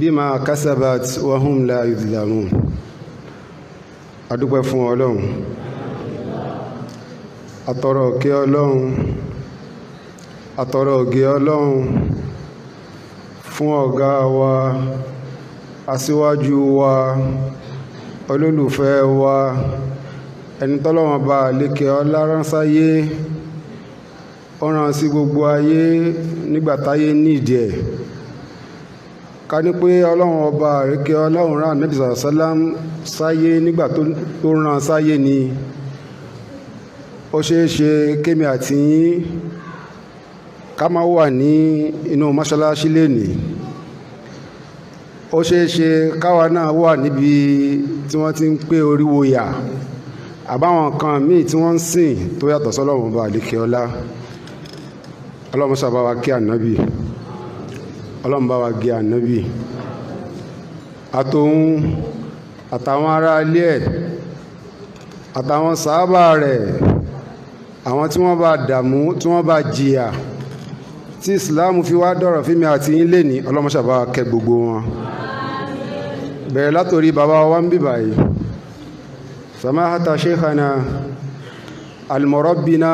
بما كسبت وهم لا يظلمون. adúpẹ́ fún Ọlọ́run, atọrọ ìkẹ́ Ọlọ́run, atọrọ ìgẹ́ Ọlọ́run fún ọ̀gá wa, aṣíwájú wa, olólùfẹ́ wa, ẹni tọ́lọ́run bá lékè ọlá rán sáyé, ó rán sí gbogbo ayé nígbàtáyé nídìí ẹ̀. Ká ní pé Ọlọ́run ọba lékè Ọlọ́run rán Ànábì sàlám sáyé nígbà tó rán sáyé ni ó ṣeé ṣe kémi àti yín ká má wà ní inú mọ́ṣáláṣí lénìí. Ó ṣeé ṣe káwa náà wà níbi tí wọ́n ti ń pé oríwo yà àbáwọn kan míì tí wọ́n ń sìn tó yàtọ̀ sọ́lọ́run ọba lékè ọlá. Ọlọ́run sábà wa kí ànábì, Ọlọ́run bá wa gé ànábì àtòun àtàwọn ará ilé ẹ̀ àtàwọn sàhábà rẹ̀, àwọn tí wọ́n bá dààmú tí wọ́n bá jìyà tí ìsìláàmù fi wá dọ̀rọ̀ fíìmì àti yín lé ní. Ọlọ́run sábà wa kẹ́ gbogbo wọn, bẹ̀rẹ̀ látòrí bàbá wa ń bí báyìí samahata sheikhana almurabbina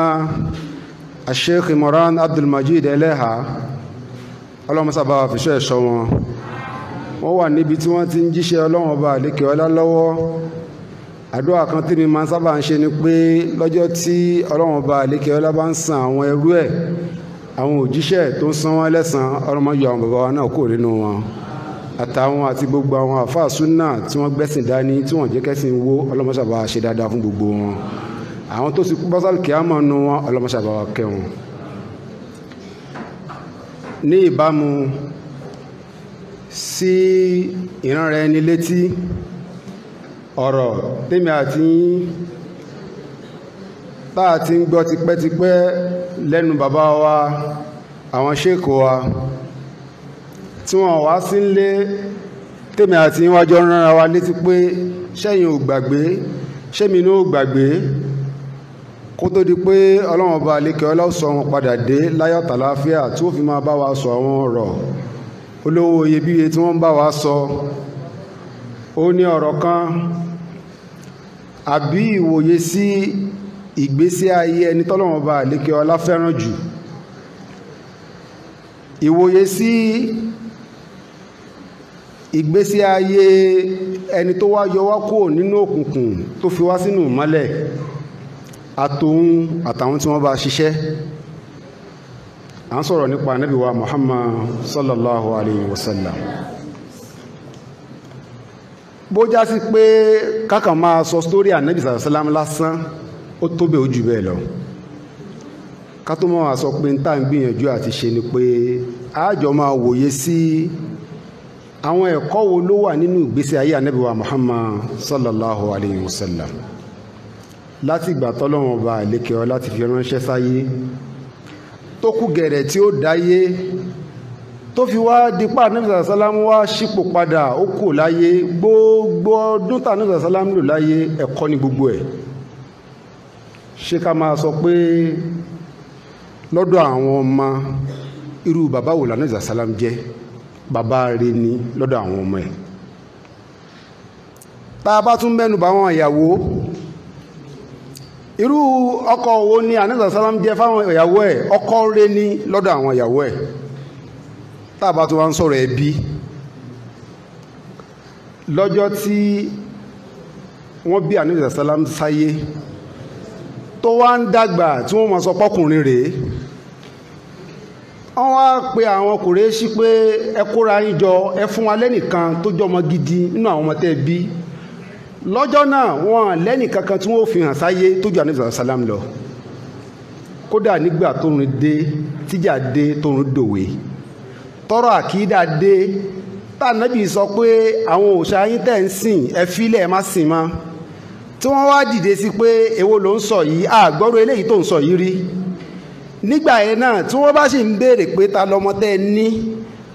asheikh Imran Abdulmajid Eleha. Ọlọ́run sábà wà fìṣọ́ ẹ̀ṣọ́ wọn, wọ́n wà níbi tí wọ́n ti ń jíṣẹ́ Ọlọ́run ọba lékè ọlá lọ́wọ́. Àdúrà kan tí mi máa sábà ń ṣe ni pé lọ́jọ́ tí Ọlọ́run ọba lékè ọlá bá ń san àwọn ẹrú ẹ̀, àwọn òjíṣẹ́ tó ń san wọ́n lẹ́san, Ọlọ́run máa yọ àwọn bàbá wa náà kúrò nínú wọn, àtàwọn àti gbogbo àwọn àfáà súnà tí wọ́n gbẹ́sìn dání tí wọ́n jẹ́ kẹ́sìn wó. Ọlọ́run sábà ṣe dáadáa fún gbogbo wọn, àwọn tó sì kú bọ́sálì kíámọ̀ nù wọn, Ọlọ́run sábà wa kẹ́ wọn. Ní ìbámu sí ìran rẹ̀ ní létí ọ̀rọ̀ tèmi àti yín táà ti ń gbọ́ tipẹ́tipẹ́ lẹ́nu bàbá wa, àwọn ṣéèkò wa tí wọ́n wá sí nlé, tèmi àti yín wájọ́ ránra wa létí pé ṣẹ́yìn ò gbàgbé, ṣẹ́mi ní ò gbàgbé, kó tó di pé Ọlọ́run ọba lékè ọlá sọ wọn padà dé láyọ̀ tàlàáfíà tí ó fi máa bá wa sọ àwọn ọ̀rọ̀ olówó iyebíye tí wọ́n bá wa sọ. Ó ní ọ̀rọ̀ kan àbí ìwòye sí ìgbésí ayé ẹni tọ́lọ́run ọba lékè ọlá fẹ́ràn jù, ìwòye sí ìgbésí ayé ẹni tó wá yọ wá kúrò nínú òkùnkùn tó fi wá sínú ìmọ́lẹ̀, àtòun àtàwọn tí wọ́n bá ṣiṣẹ́. À ń sọ̀rọ̀ nípa Ànábì wa Muhammad sallallahu alayhi wa sallam. Bó já sí pé kákan máa sọ stórí Ànábì sallallahu alayhi wa sallam lásán, ó tó bẹ́ẹ̀ ó jù bẹ́ẹ̀ lọ. Ká tó máa sọ pé ń tà ń gbìyànjú àti ṣe ni pé àjọ máa wòye sí àwọn ẹ̀kọ́ wo ló wà nínú ìgbésí ayé Ànábì wa Muhammad sallallahu alayhi wa sallam láti ìgbà tọ́lọ́run ọba lékè ọlá láti fi ránṣẹ́ sáyé tó kú gẹ̀rẹ̀ tí ó dáyé tó fi wá dípà Ànábì sàlámù wá sípò padà ó kò láyé. Gbogbo ọdún tà Ànábì sàlámù lò láyé ẹ̀kọ́ ní gbogbo ẹ̀. Ṣé ká máa sọ pé lọ́dọ̀ àwọn ọmọ irú bàbá wo l'Ànábì sàlámù jẹ́? Bàbá rẹ̀ ni lọ́dọ̀ àwọn ọmọ ẹ̀. Tá a bá tún mẹ́nu bà àwọn ìyàwó, irú ọkọ wo ni Ànábì sàlám jẹ́ fáwọn ìyàwó ẹ̀? Ọkọ rẹ̀ ní lọ́dọ̀ àwọn ìyàwó ẹ̀. Tá bá tó wá ń sọ̀rọ̀ ẹbí, lọ́jọ́ tí wọ́n bí Ànábì sàlám sáyé tó wá ń dàgbà tí wọ́n máa sọ pọ́kùnrin rèé, wọ́n wá pe àwọn Kùrẹ́ṣì pé ẹ kóra yín jọ, ẹ fún wa lẹ́nìkan tó jọmọ gidi nínú àwọn ọmọ tẹ́ bí. Lọ́jọ́ náà wọ́n lẹ́nì kankan tí wọ́n fi hàn sáyé tó ju Ànábì sàlám lọ. Kódà nígbà tóun dé, tíjà dé, tóun dòwe, tọrọ àkídà dé, tá Ànábì sọ pé àwọn òòṣà yín tẹ́ ń sìn ẹ fílẹ̀ ẹ má sìn mọ́, tí wọ́n wá dìde sí pé èwo ló ń sọ yìí, àgbọ́rọ̀ eléyìí tó ń sọ yìí rí. Nígbà yẹn náà tí wọ́n bá sì ń béèrè pé ta lọmọ tẹ́ ní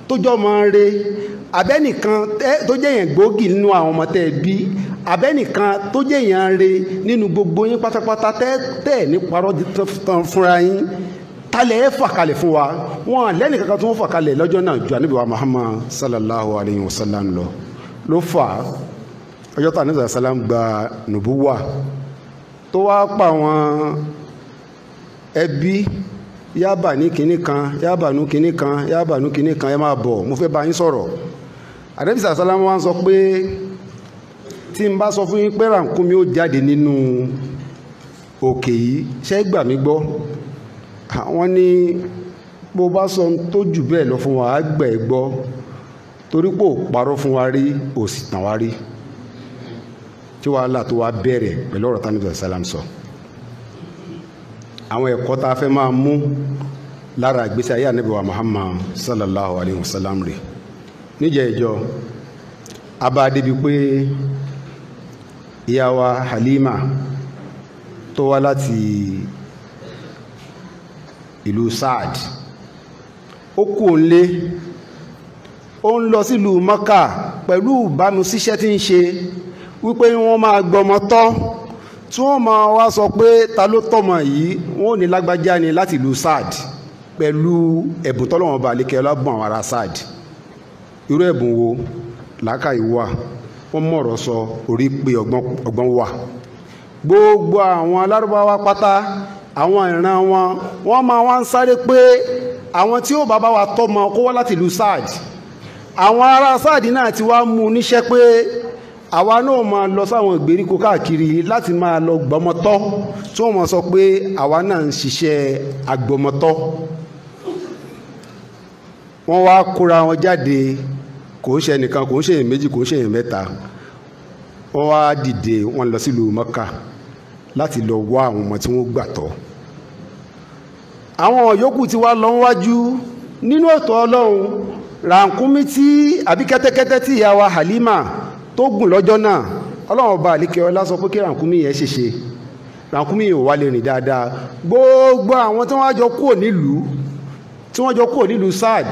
tó jọmọ re, abẹ́nìkan tó jẹ́ yẹn gbòógì nínú àwọn ọmọ tẹ́ bí, abẹ́nìkan tó jẹ́ yẹn re nínú gbogbo yín pátápátá tẹ́ ní parọ́ tán fúnra yín, talẹ̀ ẹ̀ fàkalẹ̀ fún wa wọn lẹ́nu kankan tí wọ́n fàkalẹ̀ lọ́jọ́ náà ju ànábì wa Muhammad sallallahu alayhi wa sallam ló fà á ọjọ́ tá ànábì sallam gba nùbúwà tó wá pa àwọn ẹbí yábà ní kinní kan yábà nú kinní kan yábà nú kinní kan ẹ máa bọ̀ mo fẹ́ bá yín sọ̀rọ̀ ànábì sallam wá ń sọ pé tí n bá sọ fún yín pé ràkúnmí ó jáde nínú òkè yìí ṣé gbà mí gbọ́ àwọn ní bó bá sọ tó jù bẹ́ẹ̀ lọ fún wa á gbẹ̀ gbọ́ torí pé ò parọ́ fún wa rí ò sì tàn wá rí tí wàhálà tó wá bẹ̀rẹ̀ pẹ̀lú ọ̀rọ̀ tánibí sàlám sọ àwọn ẹ̀kọ́ tá a fẹ́ máa mú lára ìgbésí ayé ànábì wa Muhammad sallallahu alayhi wa sallam rè níjẹ́ ìjọ abá débi pé ìyá wa Halima tó wá láti ìlú Saad ó kú òǹlé ó ń lọ sílùú Mọ́kà pẹ̀lú ìbámu síṣẹ́ tí ń ṣe wípé wọ́n máa gbọmọ tọ́ tí wọ́n máa wá sọ pé ta ló tọ́mọ yìí wọ́n ò ní lágbájá ni láti ìlú Saad pẹ̀lú ẹ̀bùn tọ́lọ́wọ́n bá lékè ọlọ́gbọ̀n àwọn ará Saad irú ẹ̀bùn wo làákàyè wà wọ́n mọ̀rọ̀ sọ orí pé ọgbọ́n wà gbogbo àwọn alárúbáwá pátá àwọn ìran wọ́n máa wá ń sáré pé àwọn tí ó bàbá wa tọ́mọ kó wá láti ìlú Saad àwọn ará Saad náà ti wá mú níṣẹ́ pé àwa náà máa lọ sáwọn ìgbèríko káàkiri láti máa lọ gbọmọtọ́ tí wọ́n máa sọ pé àwa náà ń ṣiṣẹ́ agbọmọtọ́ wọ́n wá kóra wọn jáde kò ń ṣe ẹnìkan kò ń ṣe èèyàn méjì kò ń ṣe èèyàn mẹ́ta wọ́n wá dìde wọ́n lọ sílùú Mọ́kà láti lọ wá àwọn ọmọ tí wọ́n gbà tọ́ àwọn yòókù ti wá lọ wájú nínú ètò Ọlọ́run ràkúnmí tí àbí kẹ́tẹ́kẹ́tẹ́ tí ìyá wa Halima tó gùn lọ́jọ́ náà Ọlọ́run ọba àlékè ọlá sọ pé kí ràkúnmí yẹn ṣèṣe ràkúnmí yẹn ò wá lè rìn dáadáa gbogbo àwọn tí wọ́n jọ kúrò nílùú Saad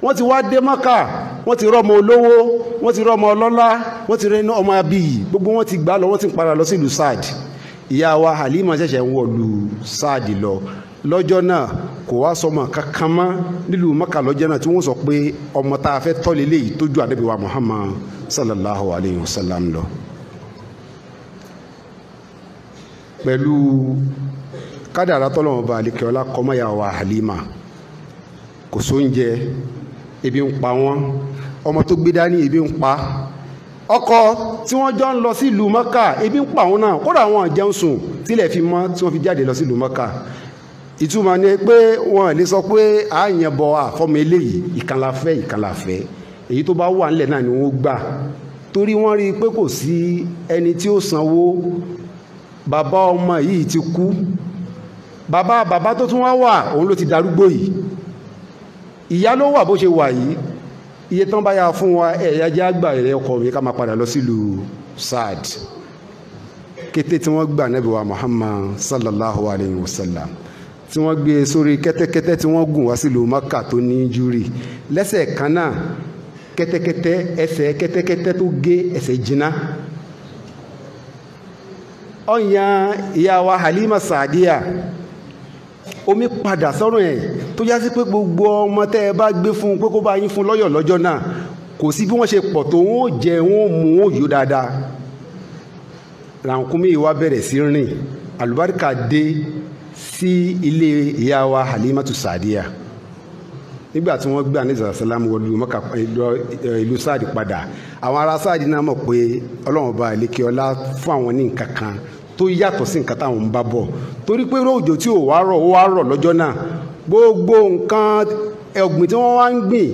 wọ́n ti wá dé Mọ́kà wọ́n ti rọ́mọ olówó wọ́n ti rọ́mọ ọlọ́lá wọ́n ti rẹ́nu ọmọ abiyì gbogbo wọ́n ti gbà lọ wọ́n ti padà lọ sílùú Saad ìyá wa Halima ṣẹ̀ṣẹ̀ ń wọ̀lú Saad lọ lọ́jọ́ náà kò wá sọmọ kankan mọ́ nílùú Mọ́kà lọ́jọ́ náà tí wọ́n sọ pé ọmọ tá a fẹ́ tọ́lé léyìí tó ju ànábì wa Muhammad sallallahu alayhi wa sallam lọ pẹ̀lú kádàrá tọ́lọ́wọ́n bá àlékè ọlá kọ́mọ́ ìyá wa Halima kò sóúnjẹ ebi ń pa wọ́n ọmọ tó gbé dání ebi ń pa ọkọ tí wọ́n jọ ń lọ sí ìlú Mọ́kà ebi ń pa wọn náà kódà wọn jẹun sùn tílẹ̀ fi mọ́ tí wọ́n fi jáde lọ sí ìlú Mọ́kà ìtumọ̀ ni pé wọ́n lè sọ pé àyànbọ̀ àfọ́mọ eléyìí ìkànláfẹ́ èyí tó bá wà nílẹ̀ náà ni wọ́n gbà torí wọ́n rí i pé kò sí ẹni tí ó sanwó bàbá ọmọ yìí ti kú bàbá tó tún wá òun ló ti darúgbó yìí ìyá ló wà bó ṣe wà yìí iye tán bá yà fún wa ẹ̀yà jẹ́ àgbà rẹ̀ ọkọ̀ mi ká máa padà lọ sílùú Saad kété tí wọ́n gbà Ànábì wa Muhammad sallallahu alayhi wa sallam tí wọ́n gbé sórí kẹ́tẹ́kẹ́tẹ́ tí wọ́n gùn wá sílùú Mọ́kà tó ní júrì lẹ́sẹ̀ kan náà kẹ́tẹ́kẹ́tẹ́ tó gé ẹsẹ̀ jìnnà ọ̀yàn ìyá wa Halima Saadiya omi padà sọ́rọ̀ ẹ̀ tó já sí pé gbogbo ọmọ tẹ́ ẹ bá gbé fún pé kó bá yín fún lọ́yọ̀ lọ́jọ́ náà kò sí bí wọ́n ṣe pọ̀ tó wọ́n jẹ wọ́n mú wọ́n yó dáadáa ràkúnmí wa bẹ̀rẹ̀ sí rìn àlùbáríkà dé sí ilé ìyá wa Halimatu Saadiya nígbà tí wọ́n gbé Ànábì sàlámù wọlé Mọ́kà ìlú Saad padà àwọn ará Saad náà mọ̀ pé Ọlọ́run bá àlékè ọlá fún àwọn ní nǹkan kan tó yàtọ̀ sí nǹkan táwọn ń bá bọ̀ torí pé òjò tí ò wá rọ̀ lọ́jọ́ náà gbogbo nǹkan ọ̀gbìn tí wọ́n wá ń gbìn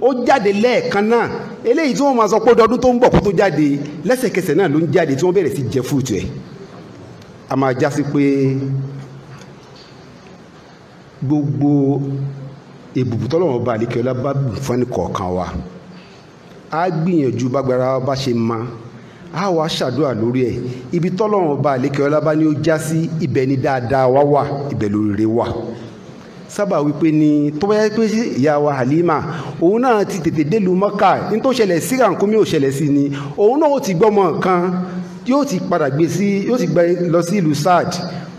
ó jáde lẹ́ẹ̀kan náà eléyìí tí wọ́n máa sọ pé ọdún tó ń bọ̀ kó tó jáde lẹ́sẹ̀kẹsẹ̀ náà ló ń jáde tí wọ́n bẹ̀rẹ̀ sí jẹ fúrúùtù ẹ̀ a máa já sí pé gbogbo ìbùbù tọ́lọ́wọ́n bá àlékè ọlá bá bù fún ẹnì kọ̀ọ̀kan wa á gbìyànjú bágbára bá ṣe máa a wá ṣàdúrà lórí ẹ̀ ibi tọ́lọ́run ọba àlékè ọlá bá ní ó já sí ibẹ̀ ni dáadáa wà ibẹ̀ lóríire wà sábà wípé ni tó bá yẹ pé ìyá wa Halima òun náà ti tètè délùú Mọ́kà ní tó ṣẹlẹ̀ sí ràkúnmí ò ṣẹlẹ̀ sí ni òun náà ó ti gbọ́mọ kan yóò ti padà gbé lọ sí ìlú Saad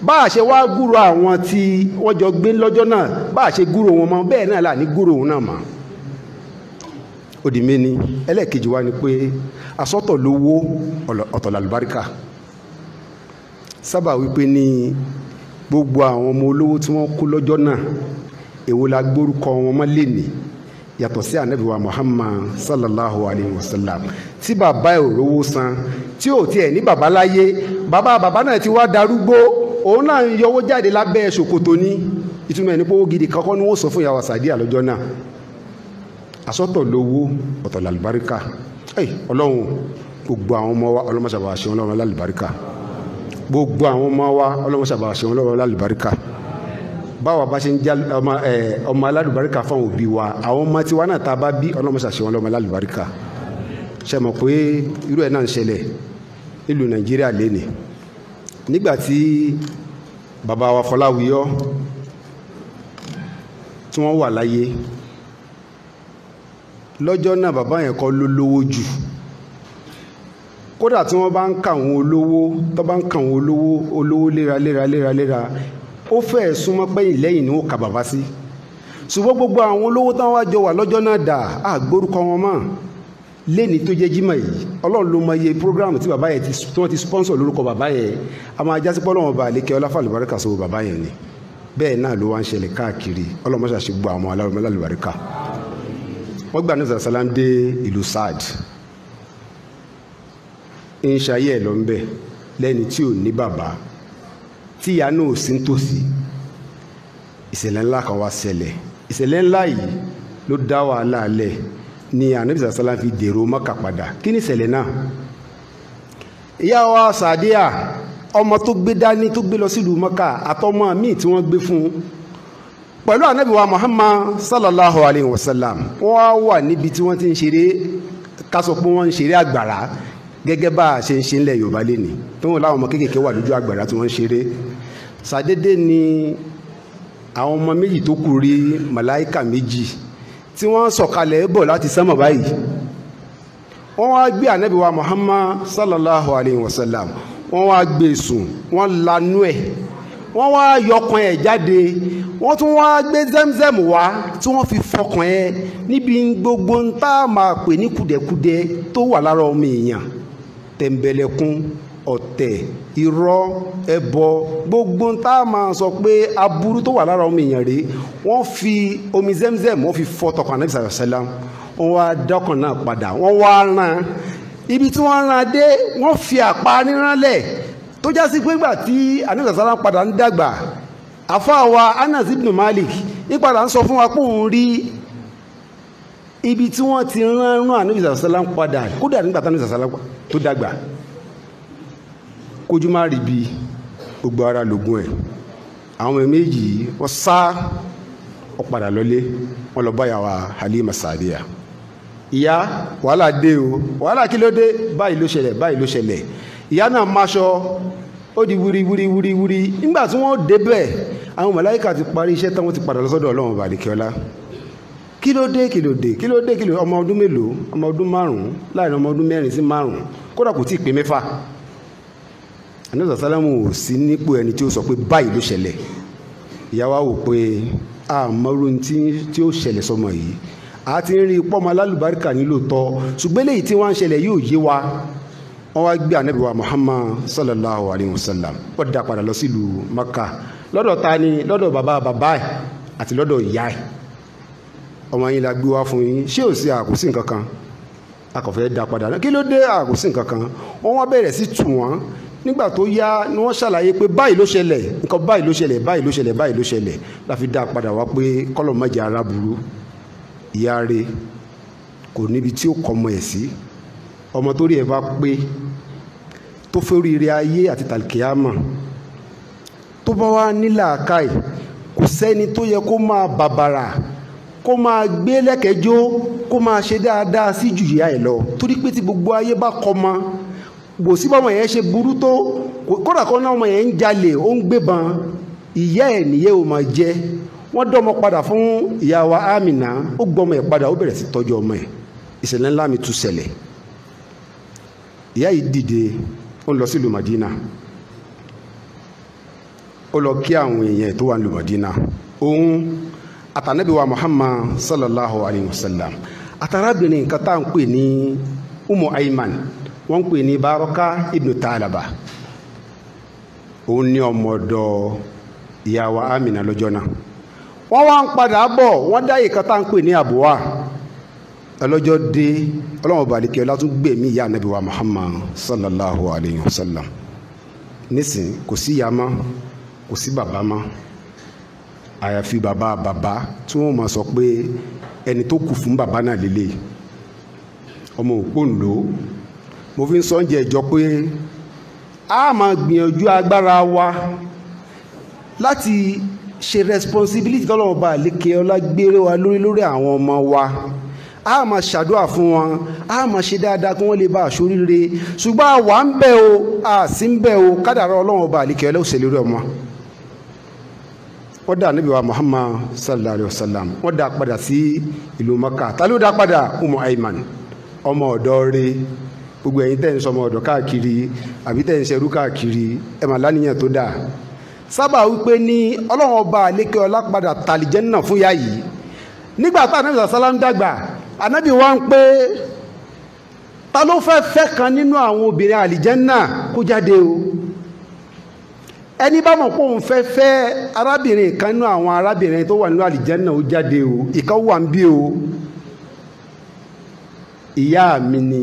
bá a ṣe wá gúrò àwọn tí wọ́n jọ gbé lọ́jọ́ náà bá a ṣe gúrò wọn mọ́ bẹ́ẹ̀ náà là ní gúrò wọn náà mọ́. òdì méní ẹlẹ́ẹ̀kejì wá ni pé asọ́tọ̀ lówó ọ̀tọ̀ làlùbáríkà sábà wípé ní gbogbo àwọn ọmọ olówó tí wọ́n kú lọ́jọ́ náà èwo la gbórúkọ wọn mọ́ lè ní yàtọ̀ sí ànábì wa Muhammad sallallahu alayhi wa sallam tí bàbá ẹ̀ ò rówó san tí ò tiẹ̀ ní bàbá láyé bàbá náà ti wá darúgbó òun náà ń yọwó jáde lábẹ́ ṣòkòtò ní ìtumọ̀ ẹni pé owó gidi kankan ni wọ́n sọ fún ìyàwó Sàdíà lọ́jọ́ náà asọ́tọ̀ lówó ọ̀tọ̀ làlùbáríkà ọlọ́run gbogbo àwọn ọmọ wa ọlọ́mọṣàbà ṣe wọn lọ́wọ́ lálùbáríkà gbogbo àwọn ọmọ wa ọlọ́mọṣàbà ṣe wọn lọ́wọ́ lálùbáríkà báwa bá ṣe ń já ọmọ alálùbáríkà fáwọn òbí wa àwọn ọmọ tiwa náà tá a bá bí ọlọ́mọṣàṣe wọn lọ́wọ́ lálùbáríkà ṣe mọ̀ pé irú ẹ̀ náà ń ṣẹlẹ̀ nílùú Nàìjíríà lénìí nígbàtí bàbá wa Fọláwíyọ́ tí wọ́n wà láyé lọ́jọ́ náà bàbá yẹn kọ́ ló lówó jù kódà tí wọ́n bá ń kà wọ́n olówó léra ó fẹ́ súnmọ́ pẹ́yìn lẹ́yìn ni ó kà bàbá sí ṣùgbọ́n gbogbo àwọn olówó tán wá jọ wà lọ́jọ́ náà dà àgbórúkọ wọn mọ́ lẹ́ni tó jẹ́ jímọ̀ yìí ọlọ́run ló mọ iye program tí bàbá yẹn tí wọ́n ti sponsor lórúkọ bàbá yẹn a máa jásí pọ́ lọ́wọ́ bá lékè ọlá fàlùbáríkà sọ bàbá yẹn ni bẹ́ẹ̀ náà ló wá ń ṣẹlẹ̀ káàkiri ọlọ́run mọ́ṣá ṣe gbọ́ àwọn alálùbáríkà wọ́n gbà ní sàlám dé ìlú Saad ń ṣayé ẹ̀ lọ ń bẹ̀ lẹ́ni tí ò ní bàbá tí ìyá náà ò sí nítòsí ìṣẹ̀lẹ̀ ńlá kan wá ṣẹlẹ̀ ìṣẹ̀lẹ̀ ńlá yìí ló dá wàhálà alẹ́ ni Ànábì sàlám fi dèrò Mákà padà kí ni ìṣẹ̀lẹ̀ náà ìyá wa Sàdíà ọmọ tó gbé dání tó gbé lọ sílùú Mákà àtọmọ míì tí wọ́n gbé fún pẹ̀lú Ànábì wa Muhammad sallallahu alayhi wa sallam wọ́n wà níbi tí wọ́n ti ń ṣeré ká sọ pé wọ́n ń ṣeré àgbàrá gẹ́gẹ́ bá a ṣe ń ṣe ńlẹ̀ Yorùbá lénìí tó wọn láwọn ọmọ kéékèèké wà lójú àgbàrá tí wọ́n ń ṣeré ṣàdédé ni àwọn ọmọ méjì tó kù rí màláíkà méjì tí wọ́n sọ̀kalẹ̀ bọ̀ láti sánmọ̀ báyìí wọ́n wá gbé Ànábì wa Muhammad sallallahu alayhi wa sallam wọ́n wá gbé sùn wọ́n lanú ẹ̀ wọ́n wá yọkàn ẹ̀ jáde wọ́n tún wá gbé Zemzem wá tí wọ́n fi fọkàn ẹ̀ níbi gbogbo ń tá a máa pè ní kùdẹ̀kùdẹ tó wà lára ọmọ èèyàn tẹ̀m̀bẹ̀lẹ̀kún ọ̀tẹ̀ irọ́ ẹbọ gbogbo ń tá a máa sọ pé aburú tó wà lára ọmọ èèyàn rèé wọ́n fi omi Zemzem wọ́n fi fọ tọkàn Ànábì sallallahu alaihi wasallam wọ́n wá dọ́kàn náà padà wọ́n wá rán ibi tí wọ́n rán dé wọ́n fi àpá ríránlẹ̀ tó já sí pé gbà tí Ànábì sallallahu alaihi wasallam padà ń dàgbà àfáà wa Anas ibn Malik nípadà ń sọ fún wa pé òun rí ibi tí wọ́n ti rán Ànábì sallallahu alaihi wasallam padà kódà nígbà tí Ànábì sallallahu alaihi wasallam tó dàgbà kójú má rí bí gbogbo ara lògùn ẹ̀ àwọn méjì wọ́n sá ọ̀padà lọlé wọ́n lọ báyà wa Halima Sàdíà ìyá wàhálà dé o wàhálà kí ló dé báyìí ló ṣẹlẹ̀ ìyá náà máṣọ ó di wúrí nígbà tí wọ́n débẹ̀ àwọn màláíkà ti parí iṣẹ́ tán wọ́n ti padà lọ́sọ́dọ̀ Ọlọ́run bàdìkẹ́ọ́lá kí ló dé ọmọ ọdún mélòó ọmọ ọdún 5 láàrin ọmọ ọdún 4 sí 5 kódà kò tí ì pé 6 Ànábì sàlámù ò sí nípò ẹni tí ó sọ pé báyìí ló ṣẹlẹ̀ ìyá wa wò pé àmọ́rú tí ó ṣẹlẹ̀ sọmọ yìí a ti ń rí pọ́mọ alálùbáríkà nílò tọ́ ṣùgbọ́n léyìí tí wọ́n ń ṣẹlẹ̀ yóò yé wa wọ́n wá gbé Ànábì wa Muhammad sallallahu alayhi wa sallam wọ́n dá padà lọ sílùú Mákà lọ́dọ̀ ta ni lọ́dọ̀ bàbá ẹ̀ àti lọ́dọ̀ ìyá ẹ̀ ọmọ yín la gbé wá fún yín ṣé ò sí àkùsí nǹkan kan akọ̀fẹ́ dá padà náà kí ló dé àkùsí nǹkan kan wọ́n wá bẹ̀rẹ̀ sí tù wọ́n nígbà tó yá ni wọ́n ṣàlàyé pé báyìí ló ṣẹlẹ̀ nǹkan báyìí ló ṣẹlẹ̀ la fi dá padà wá pé kọ́lọ̀ má jẹ́ ara burú ìyá rẹ̀ kò níbi tí ó kọ́ ọmọ ẹ̀ sí ọmọ tó rí ẹ̀ bá pé tó fẹ́ oríire ayé àti tàlkìyámà tó bá wá nílà káì kò sẹ́ni tó yẹ kó máa bàbàrà kó máa gbé lẹ́kẹ̀ẹ́jọ́ kó máa ṣe dáadáa sí jù ìyá ẹ̀ lọ torí pé tí gbogbo ayé bá kọ́ ma bò sí bọ́mọ yẹn ṣe burú tó kódà kọ́ náà ọmọ yẹn ń jalè ó ń gbébọn ìyá ẹ̀ nìyẹn ò máa jẹ́ wọ́n dọ́mọ padà fún ìyá wa Amina ó gbọ́mọ ẹ̀ padà ó bẹ̀rẹ̀ sí tọ́jú ọmọ ẹ̀ ìṣẹ̀lẹ̀ ńlá mi tún ṣẹlẹ̀ ìyá yìí dìde ó ó lọ sí ìlú Madina ó lọ kí àwọn èèyàn tó wà ní ìlú Madina òun àtànábì wa Muhammad sallallahu alayhi wa sallam àtàrábìnrin nǹkan tá à ń pè ní Umu Ayman wọ́n ń pè ní Baraka ibn Talaba òun ní ọmọ ọ̀dọ̀ ìyá wa Amina lọ́jọ́ náà wọ́n wá ń padà bọ̀ wọ́n dá ìkan tá ń pè ní àbúwá ọlọ́jọ́ dé ọlọ́wọ́n balẹ̀kẹ́ ọlá tún gbẹ̀mí ìyá ànábì wa Muhammad sallallahu alayhi wa sallam nísìn kò sí ìyá mọ́ kò sí bàbá mọ́ àyàfi bàbá tí wọ́n máa sọ pé ẹni tó kù fún bàbá náà lélẹ̀ ọmọ òpóǹdó mo fi ń sọ oúnjẹ ìjọ pé a máa gbìyànjú agbára wa láti ṣe responsibility tọ́lọ́wọ́ bá lékè ọlá gbére wa lórí àwọn ọmọ wa a máa ṣàdúrà fún wọn a máa ṣe dáadáa kí wọ́n lè bá aṣọ rere ṣùgbọ́n àwa ń bẹ o a sì ń bẹ o kádàrá ọlọ́wọ́ bá lékè ọlá òṣèlú rẹ̀ ọmọ wọ́n dá Ànábì wa Muhammad sallallahu alayhi wa sallam wọ́n dá padà sí ìlú Maka ta ló dá padà Umu Ayman ọmọ ọ̀dọ́ rẹ̀ gbogbo ẹ̀yin tẹ́ ń sọmọ ọ̀dọ́ káàkiri àbí tẹ́ ń ṣerú káàkiri ẹ̀ mà láníyàn tó dáa sábà wípé ní ọlọ́run ọba àlékè ọlá padà tàlìjẹ́ náà fún yá yìí nígbà tá ànábì sàlá ń dàgbà ànábì wá ń pé ta ló fẹ́ kan nínú àwọn obìnrin àlìjẹ́ náà kó jáde o ẹni bá mọ̀ pé òun fẹ́ arábìnrin kan nínú àwọn arábìnrin tó wà nínú àlìjẹ́ náà ó jáde o ìkan wà ń bí o ìyá mi ni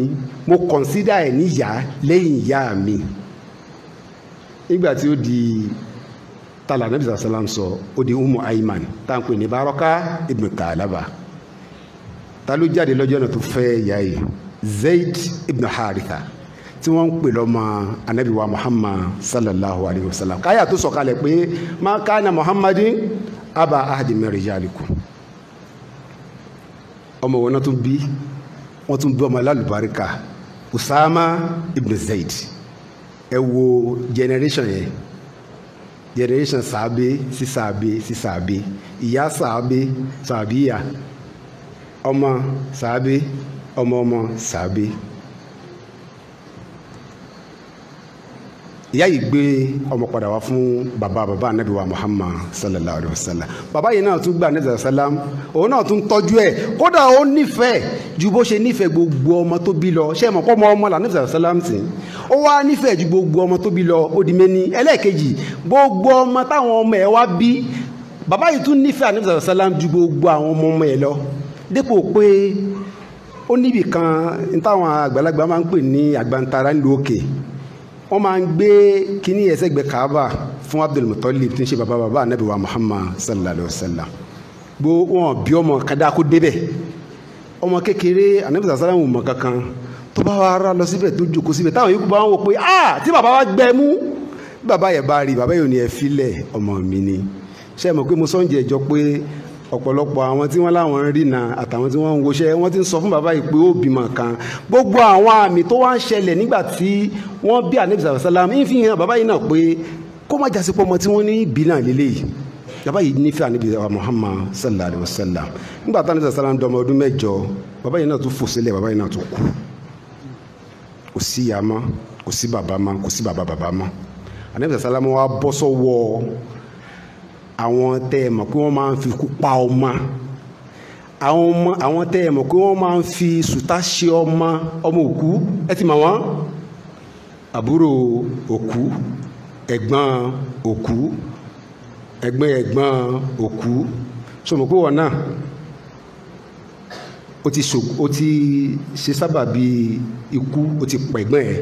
mo kọ̀nsídà ẹ̀ níyà lẹ́yìn ìyá mi nígbà tí ó di tala nabi sallam sọ ó di Umu Ayman tá ń pè ní Baraka ibn Talaba ta ló jáde lọ́jọ́ náà tó fẹ́ ìyá yìí Zayd ibn Haritha tí wọ́n ń pè lọ́mọ anabi wa Muhammad sallallahu alayhi wa sallam káyà tó sọ̀kalẹ̀ pé ma kana Muhammadin aba ahadi min rijalikum ọmọ wọn náà tún bí wọ́n tún bí ọmọ alálùbáríkà Usama ibn Zayd ẹ wo generation yẹn generation sàábé sí sàábé sí sàábé ìyá sàábé sàábíyà ọmọ sàábé ọmọ sàábé ìyá yìí gbé ọmọ padà wá fún bàbá anabi wa Muhammad sallallahu alayhi wa sallam bàbá yìí náà tún gbà anabi sallam òun náà tún tọ́jú ẹ̀ kódà ó nífẹ̀ẹ́ ju bó ṣe nífẹ̀ẹ́ gbogbo ọmọ tó bí lọ ṣé mọ̀ pọ́ ọmọ là anabi sallam sí ó wá nífẹ̀ẹ́ ju gbogbo ọmọ tó bí lọ ó di méní ẹlẹ́ẹ̀kejì gbogbo ọmọ táwọn ọmọ ẹ̀ wá bí bàbá yìí tún nífẹ̀ẹ́ anabi sallam ju gbogbo àwọn ọmọ ẹ̀ lọ dépò pé ó níbì kan táwọn àgbàlagbà máa ń pè ní àgbàntara nílùú òkè wọ́n máa ń gbé kíní ẹ̀sẹ̀gbẹ̀ Kaaba fún Abdul Muttalib tí ń ṣe bàbá anabi wa Muhammad sallallahu alayhi wa sallam bó wọn bí ọmọ kadà kó débẹ̀ ọmọ kékeré anabi sallallahu alayhi wa sallam mọ̀ kankan tó bá wà rà lọ síbẹ̀ tó jókòó síbẹ̀ táwọn yòókù bá wọn wò pé tí bàbá wa gbẹ mú bàbá yẹn bá rí bàbá yóò ní ẹ filẹ̀ ọmọ mi ni ṣé mọ̀ pé mo sọ́njẹ́ jọ pé ọ̀pọ̀lọpọ̀ àwọn tí wọ́n láwọn ń rìnà àtàwọn tí wọ́n ń woṣẹ́ wọ́n ti ń sọ fún bàbá yìí pé ó bímọ kan gbogbo àwọn àmì tó wá ń ṣẹlẹ̀ nígbà tí wọ́n bí Ànábì sàlám ń fi hàn bàbá yìí náà pé kó má jásí pọ́ ọmọ tí wọ́n ní bí náà lélẹ̀ yìí bàbá yìí nífẹ̀ẹ́ Ànábì Muhammad sallallahu alayhi wa sallam nígbà tí Ànábì sàlám dọmọ ọdún 8 bàbá yìí náà tún fò sílẹ̀ bàbá yìí náà tún kú kò sí ìyá mọ́ kò sí bàbá mọ́ kò sí bàbá mọ́ Ànábì sàlám wá bọ́ sọ́wọ́ àwọn tẹ́ ẹ mọ̀ pé wọ́n máa ń fi kú pa ọmọ àwọn tẹ́ ẹ mọ̀ pé wọ́n máa ń fi sùtá ṣe ọmọ òkú ẹ ti mọ̀ wọ́n àbúrò òkú ẹ̀gbọ́n òkú ẹ̀gbọ́n òkú sọmọ pé wọ́n náà ó ti ṣe sábàbí ikú ó ti pa ẹ̀gbọ́n ẹ̀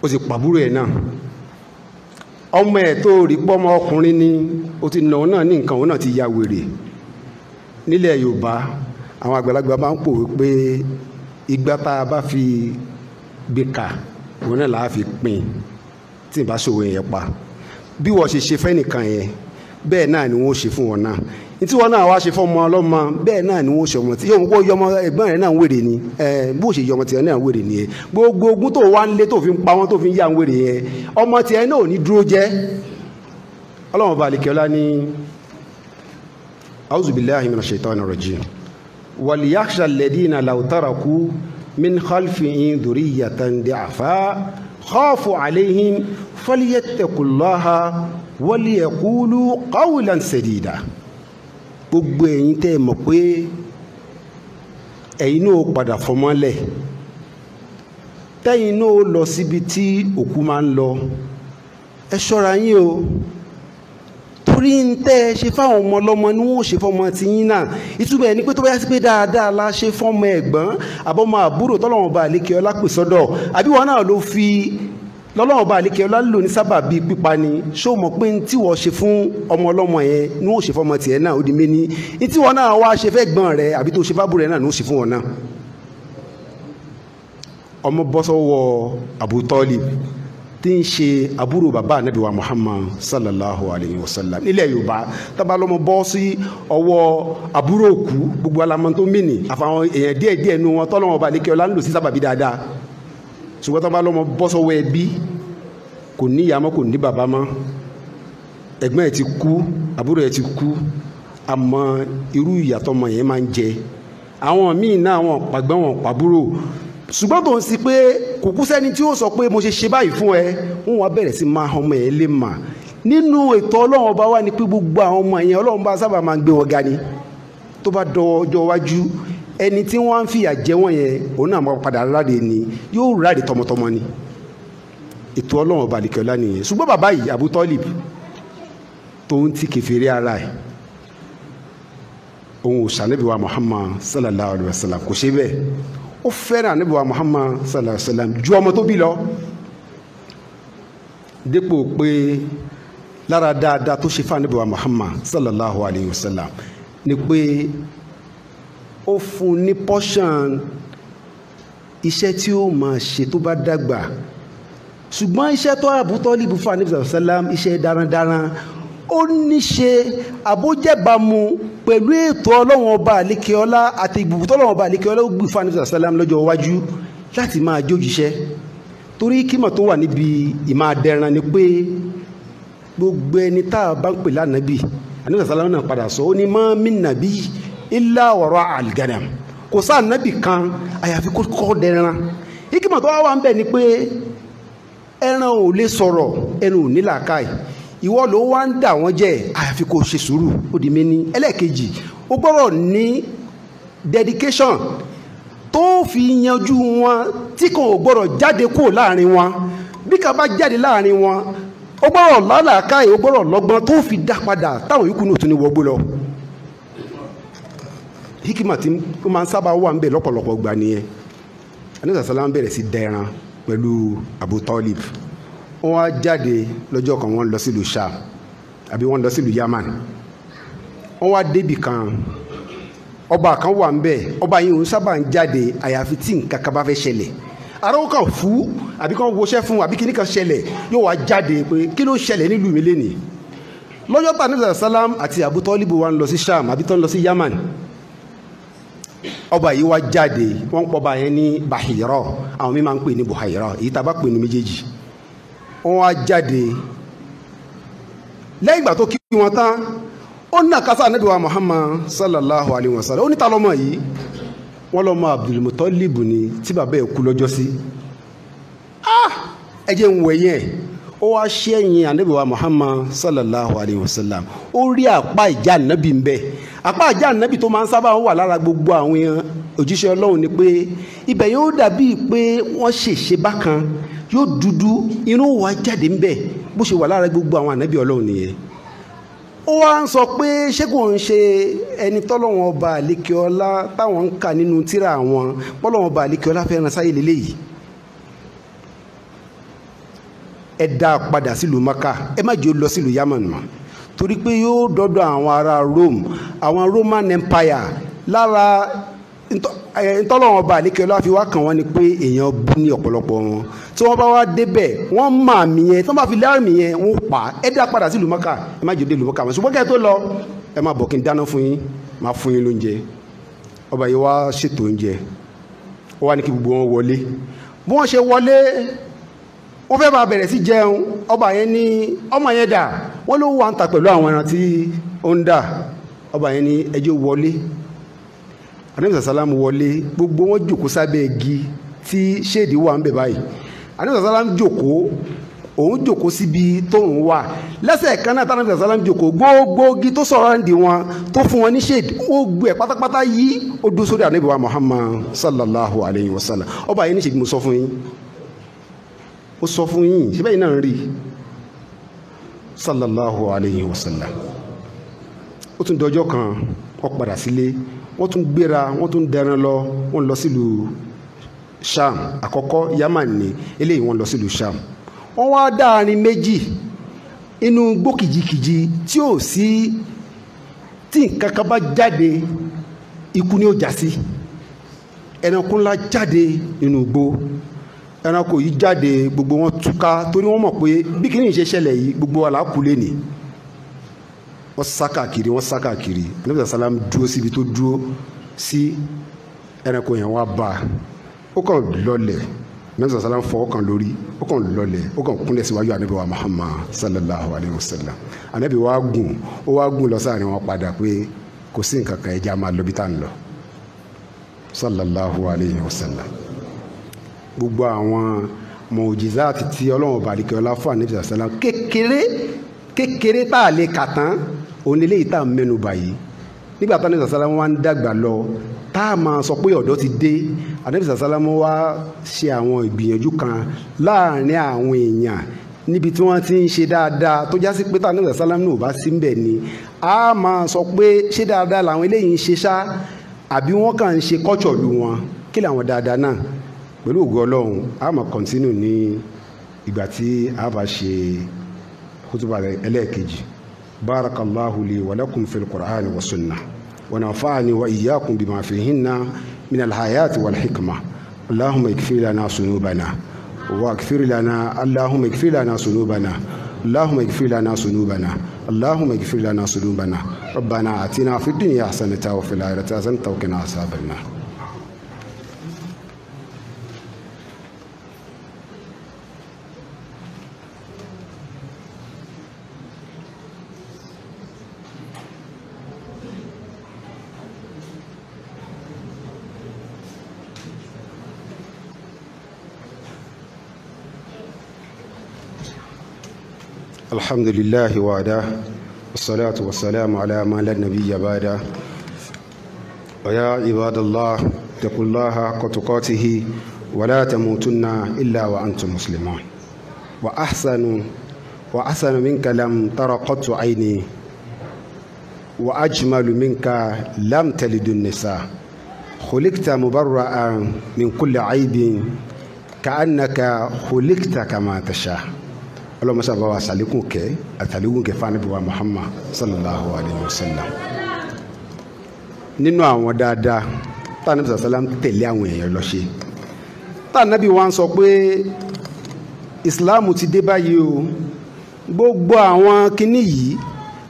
ó ti pàbúrò ẹ̀ náà ọmọ ẹ̀ tó rí pọ́mọ ọkùnrin ni ó ti nà ọ́ náà ní nǹkan òun náà ti ya wèrè nílẹ̀ Yorùbá àwọn àgbàlagbà máa ń pòwe pé igbá tá a bá fi gbé ka òun náà là á fi pín tí ì bá ṣòwò yẹn pa bí wọ́n ṣe fẹ́ nìkan yẹn bẹ́ẹ̀ náà ni wọ́n ṣe fún wọn náà tí wọ́n náà wá ṣe fún ọmọ ọlọ́mọ bẹ́ẹ̀ náà ni wọ́n ṣe ọmọ tí yóò yọmọ ẹ̀gbọ́n rẹ̀ náà ń wèrè ni bó ṣe yọmọ tiẹ̀ náà ń wèrè ni ẹ gbogbo ogun tó wá ń lé tó fi ń pa wọ́n tó fi ń yá ń wèrè yẹn ọmọ tiẹ̀ náà ò ní dúró jẹ́ ọlọ́run bá àlekẹ́ ọlá ní a'udhu billahi minash shaitani rajim wal yakhsha alladhina law taraku min khalfihim dhurriyatan di'afa khafu alayhim falyattaqullaha waliyaqulu qawlan sadida. Gbogbo ẹ̀yin tẹ́ mọ̀ pé ẹ̀yin náà padà fọmọ́lẹ̀, tẹ́yin náà lọ síbi tí òkú máa ń lọ, ẹ ṣọ́ra yín o, torí ń tẹ́ ẹ ṣe fáwọn ọmọ ọlọ́mọ ni wọ́n ṣe fọ́mọ ti yín náà. Ìtumọ̀ ẹ̀ ni pé tó bá yá sí pé dáadáa la ṣe fọ́mọ ẹ̀gbọ́n àbọ̀mọ àbúrò tọ́lọ́wọ́n bá àlékè ọlá pè sọ́dọ̀, àbí wọn náà ló fi lọ́lọ́wọ́n bá àlékè ọlá lò ní sábà bíi pípa ni, ṣó mọ̀ pé tí wọ́n ṣe fún ọmọ ọlọ́mọ yẹn ni wọ́n ṣe fọ́mọ tiẹ̀ náà, ó di méní. Tí wọn náà wá ṣe fẹ́ gbọ́n rẹ̀ àbí tó ṣe fábùrẹ̀ náà ni wọ́n ṣe fún wọn náà. Ọmọ bọ́ sọ́wọ́ Abu Talib tí ń ṣe àbúrò bàbá Ànábì wa Muhammad sallallahu alayhi wa sallam. Nílẹ̀ Yorùbá tábà lọ́mọ bọ́ sí ọwọ́ àbúrò òkú, gbogbo alamọ tó mìíní àfàwọn èèyàn díẹ̀díẹ̀ nu wọn tọ́lọ́wọ́n bá lékè ọlá ń lò sí sábàbí dáadáa. Ṣùgbọ́n tábà lọ́mọ bọ́ sọ́wọ́ ẹbí, kò ní ìyá mọ́, kò ní bàbá mọ́, ẹ̀gbọ́n ẹ̀ ti kú, àbúrò ẹ̀ ti kú, àmọ́ irú ìyàtọ̀ ọmọ yẹn máa ń jẹ. Àwọn míì náà wọn pàgbọ́n wọn pàbúrò, ṣùgbọ́n tó ń sí pé kò kú sẹ́ni tí ó sọ pé mo ṣe báyìí fún ẹ, wọ́n wá bẹ̀rẹ̀ sí máa ọmọ ẹ̀ lè mà. Nínú ètò Ọlọ́run ọba wà ní pé gbogbo àwọn ọmọ yẹn Ọlọ́run bá sábà máa ń gbé wọn ga ni. Tó bá dọwọ́ ọjọ́ iwájú, ẹni tí wọ́n ń fìyà jẹ wọ́n yẹn òun náà máa padà ráde ni, yóò ráde tọmọtọmọ ni. Ètò Ọlọ́run ọba àlekè ọlá nìyẹn. Ṣùgbọ́n bàbá yìí Abu Talib tó ń ti kèfèrí ara ẹ̀, òun ò ṣànábì wa Muhammad sallallahu alayhi wa sallam, kò ṣe bẹ́ẹ̀. Ó fẹ́ràn Ànábì wa Muhammad sallallahu alayhi wa sallam ju ọmọ tó bí lọ, dépò pé lára dáadáa tó ṣe fún Ànábì wa Muhammad sallallahu alayhi wa sallam ni pé ó fún ní portion iṣẹ́ tí ó máa ṣe tó bá dàgbà. Ṣùgbọ́n iṣẹ́ tó Abu Talib fún Ànábì sallallahu alayhi wa sallam, iṣẹ́ darandaran, ó ní ṣe àbójẹ́bàmú pẹ̀lú ètò Ọlọ́run ọba àlékè ọlá àti ìbùkún tọ́lọ́run ọba àlékè ọlá ó gbé fún Ànábì sàlám lọ́jọ́ iwájú láti máa jójíṣẹ́. Torí kímọ̀ tó wà níbi ìmá dẹran ni pé gbogbo ẹni tá a bá ń pè lánàbì, Ànábì sàlám náà padà sọ, ó ní ma min nabi illa wara al-ganam, kò sáà nábì kan àyàfi kó kọ́ dẹran. Kímọ̀ tó wà ń bẹ̀ ni pé ẹran ò lè sọ̀rọ̀, ẹnu ò ní làákàyè, ìwọ ló wá ń dà wọ́n jẹ́, àyàfi kó ṣe sùúrù, ó di méní. Ẹlẹ́ẹ̀kejì, ó gbọ́dọ̀ ní dedication tó fi yanjú wọn tí kò gbọ́dọ̀ jáde kúrò láàrin wọn. Bí ká bá jáde láàrin wọn, ó gbọ́dọ̀ lálàákàyè, ó gbọ́dọ̀ lọ́gbọ́n tó fi dá padà táwọn yòókù náà tún ní wọgbó lọ. Hikima tí ó máa ń sábà wà ń bẹ̀ lọ́pọ̀lọpọ̀ gbà nìyẹn. Ànábì sàlám bẹ̀rẹ̀ sí dẹran pẹ̀lú Abu Talib. Wọ́n wá jáde lọ́jọ́ kan, wọ́n lọ sílùú Sham àbí wọ́n lọ sílùú Yaman. Wọ́n wá débì kan, ọba kan wà ń bẹ̀, ọba yìí òun sábà ń jáde àyàfi tí nǹkan kan bá fẹ́ ṣẹlẹ̀. Ara ó kàn fún àbí kan woṣẹ́ fún àbí kíní kan ṣẹlẹ̀, yóò wá jáde pé kí ló ṣẹlẹ̀ nílùú mi lénìí. Lọ́jọ́ tá Ànábì sàlám àti Abu Talib wá ń lọ sí Sham àbí tó ń lọ sí Yaman, ọba yìí wá jáde. Wọ́n ń pọ̀ ọba yẹn ní Bahira, àwọn mi máa ń pè ní Buhaira, èyí tá a bá pè ní méjèèjì. Wọ́n wá jáde, lẹ́yìn ìgbà tó kí wọn tán, ó ní àkásá Ànábì wa Muhammad sallallahu alayhi wa sallam. Ó ní ta lọ́mọ yìí? Wọ́n lọ́mọ Abdul Muttalib ni tí bàbá ẹ̀ kú lọ́jọ́ sí. Ẹ jẹ́ ń wẹ̀yìn ẹ̀. Ó wá ṣẹ́yìn Ànábì wa Muhammad sallallahu alayhi wa sallam. Ó rí àpá ìjà Ànábì ń bẹ. Àpá ìjà Ànábì tó máa ń sábà wà lára gbogbo àwọn òjíṣẹ́ Ọlọ́run ni pé ibẹ̀ yóò dàbí pé wọ́n ṣèṣe bákan, yóò dúdú, inú wa jáde ń bẹ̀, bó ṣe wà lára gbogbo àwọn ànábì Ọlọ́run nìyẹn. Ó wá ń sọ pé ṣé kò ń ṣe ẹni tọ́lọ́wọ́n ọba àlékè ọlá táwọn ń kà nínú tírà àwọn pọ́lọ́wọ́n ọba àlékè ọlá fẹ́ràn sáyé lélẹ́yìí. Ẹ dá padà sílùú Maka, ẹ má jẹ́ ó lọ sílùú Yaman mọ́, torí pé yóò dọ́dọ̀ àwọn ará Rome, àwọn Roman Empire. Lára ntọ́lọ́wọ́n ọba àlékè ọlá fi wá kàn wọ́n ni pé èèyàn bú ní ọ̀pọ̀lọpọ̀ wọn. Tí wọ́n bá wá débẹ̀, wọ́n mọ àmì yẹn, tí wọ́n bá fi láàmì yẹn, wọ́n pa. Ẹ dá padà sílùú Maka, ẹ má jẹ́ ó dé ìlú Maka mọ́. Ṣùgbọ́n kẹ́ tó lọ, ẹ má bọ̀ kí n dáná fún yín, má fún yín lóúnjẹ. Ọba yìí wá ṣètò oúnjẹ, ó wá ní kí gbogbo wọn wọlé. Bí wọ́n ṣe wọlé, wọ́n fẹ́ bá bẹ̀rẹ̀ sí jẹun. Ọba yẹn ní ọmọ yẹn dà, wọ́n ló wà ń ta pẹ̀lú àwọn ẹran tí ó ń dà. Ọba yẹn ní ẹjọ́ wọlé. Ànábì sàlámù wọlé, gbogbo wọn jókòó sábẹ́ igi tí ṣéèdì wà ń bẹ̀ báyìí. Ànábì sàlám jókòó, òun jókòó síbi tóun wà lẹ́sẹ̀ kan náà tánàbì sàlám jókòó, gbogbo igi tó sọ̀rọ̀ ń di wọn tó fún wọn ní shade ó gbé ẹ̀ pátápátá yí ó dúró sórí Ànábì wa Muhammad sallallahu alayhi wa sallam. ọba yìí ní ṣe mo sọ fún yín, ó sọ fún yín ṣe bẹ́ẹ̀ náà ń rí sallallahu alayhi wa sallam. ó tún dọjọ́ kan ó padà sílé, wọ́n tún gbéra, wọ́n tún dẹran lọ, wọ́n lọ sílùú Sham. Àkọ́kọ́ Yaman ni, eléyìí wọ́n lọ sílùú Sham. Wọ́n wá dáàrin méjì inú igbó kìjikìji tí ò sí, tí nǹkan kan bá jáde ikú ni ó já sí. Ẹranko ńlá jáde nínú igbó, ẹranko yìí jáde, gbogbo wọn túká torí wọ́n mọ̀ pé bí kìíní ṣe ṣẹlẹ̀ yìí gbogbo wa là kú lé ní. Wọ́n sá káàkiri, wọ́n sá káàkiri. Ànábì sàlám dúró síbi tó dúró sí, ẹranko yẹn wá bá a, ó kàn lọlẹ̀. Ànábì sàlám fọwọ́ kan lórí, ó kàn lọlẹ̀, ó kàn kúnlẹ̀ síwájú Ànábì wa Muhammad sallallahu alayhi wa sallam. Ànábì wa gùn, ó wá gùn lọ sáàrin wọn padà pé kò sí nǹkan kan, ẹja máa lọ bí tá ń lọ sallallahu alayhi wa sallam. Gbogbo àwọn mọ̀jízáàtì tí Ọlọ́run balikẹ́ ọlá fún Ànábì sàlám kékeré tá a lè kà tán, òun lélẹ́yìí tá a mẹ́nu báyìí. Nígbà tí Ànábì sàlám wá ń dàgbà lọ, tá a máa sọ pé ọ̀dọ́ ti dé, Ànábì sàlám wá ṣe àwọn ìgbìyànjú kan láàrin àwọn èèyàn níbi tí wọ́n ti ń ṣe dáadáa tó já sí pé tá Ànábì sàlám náà ò bá sí mbẹ̀ ni a máa sọ pé ṣé dáadáa làwọn eléyìí ń ṣe ṣá àbí wọ́n kàn ń ṣe kọ́ṣọ̀ lu wọn, kí làwọn dáadáa náà. Pẹ̀lú ògo Ọlọ́run a máa kọ́ntínú ní ìgbà tí a bá ṣe khutuba ẹlẹ́ẹ̀kejì. Barakallahu li wa lakum fil Qur'ani wa sunnah wa nafa'ani wa iyyakum bima fihinna min al-hayati wal hikmah. Allahumma ighfir lana dhunubana wa ighfir lana, Allahumma ighfir lana dhunubana, Allahumma ighfir lana dhunubana, Allahumma ighfir lana dhunubana. Rabbana atina fid dunya hasanatan wa fil akhirati hasanatan wa qina adhaban nar. الحمد لله وعده والصلاة والسلام على ما لا نبي بعده. ويا عباد الله اتقوا الله حق تقاته ولا تموتن إلا وأنتم مسلمون. وأحسن منك لم تر قط عيني وأجمل منك لم تلد النساء. خلقت مبرأ من كل عيب كأنك خلقت كما تشاء. Ọlọ́run sábà wa sàlékún kẹ́ àtàlékún kẹ́ fún Ànábì wa Muhammad sallallahu alayhi wa sallam. Nínú àwọn dáadáa tá Ànábì sallam tẹ̀lé àwọn èèyàn lọ ṣe, tá Ànábì wa ń sọ pé ìsìláàmù ti dé báyìí o, gbogbo àwọn kinní yìí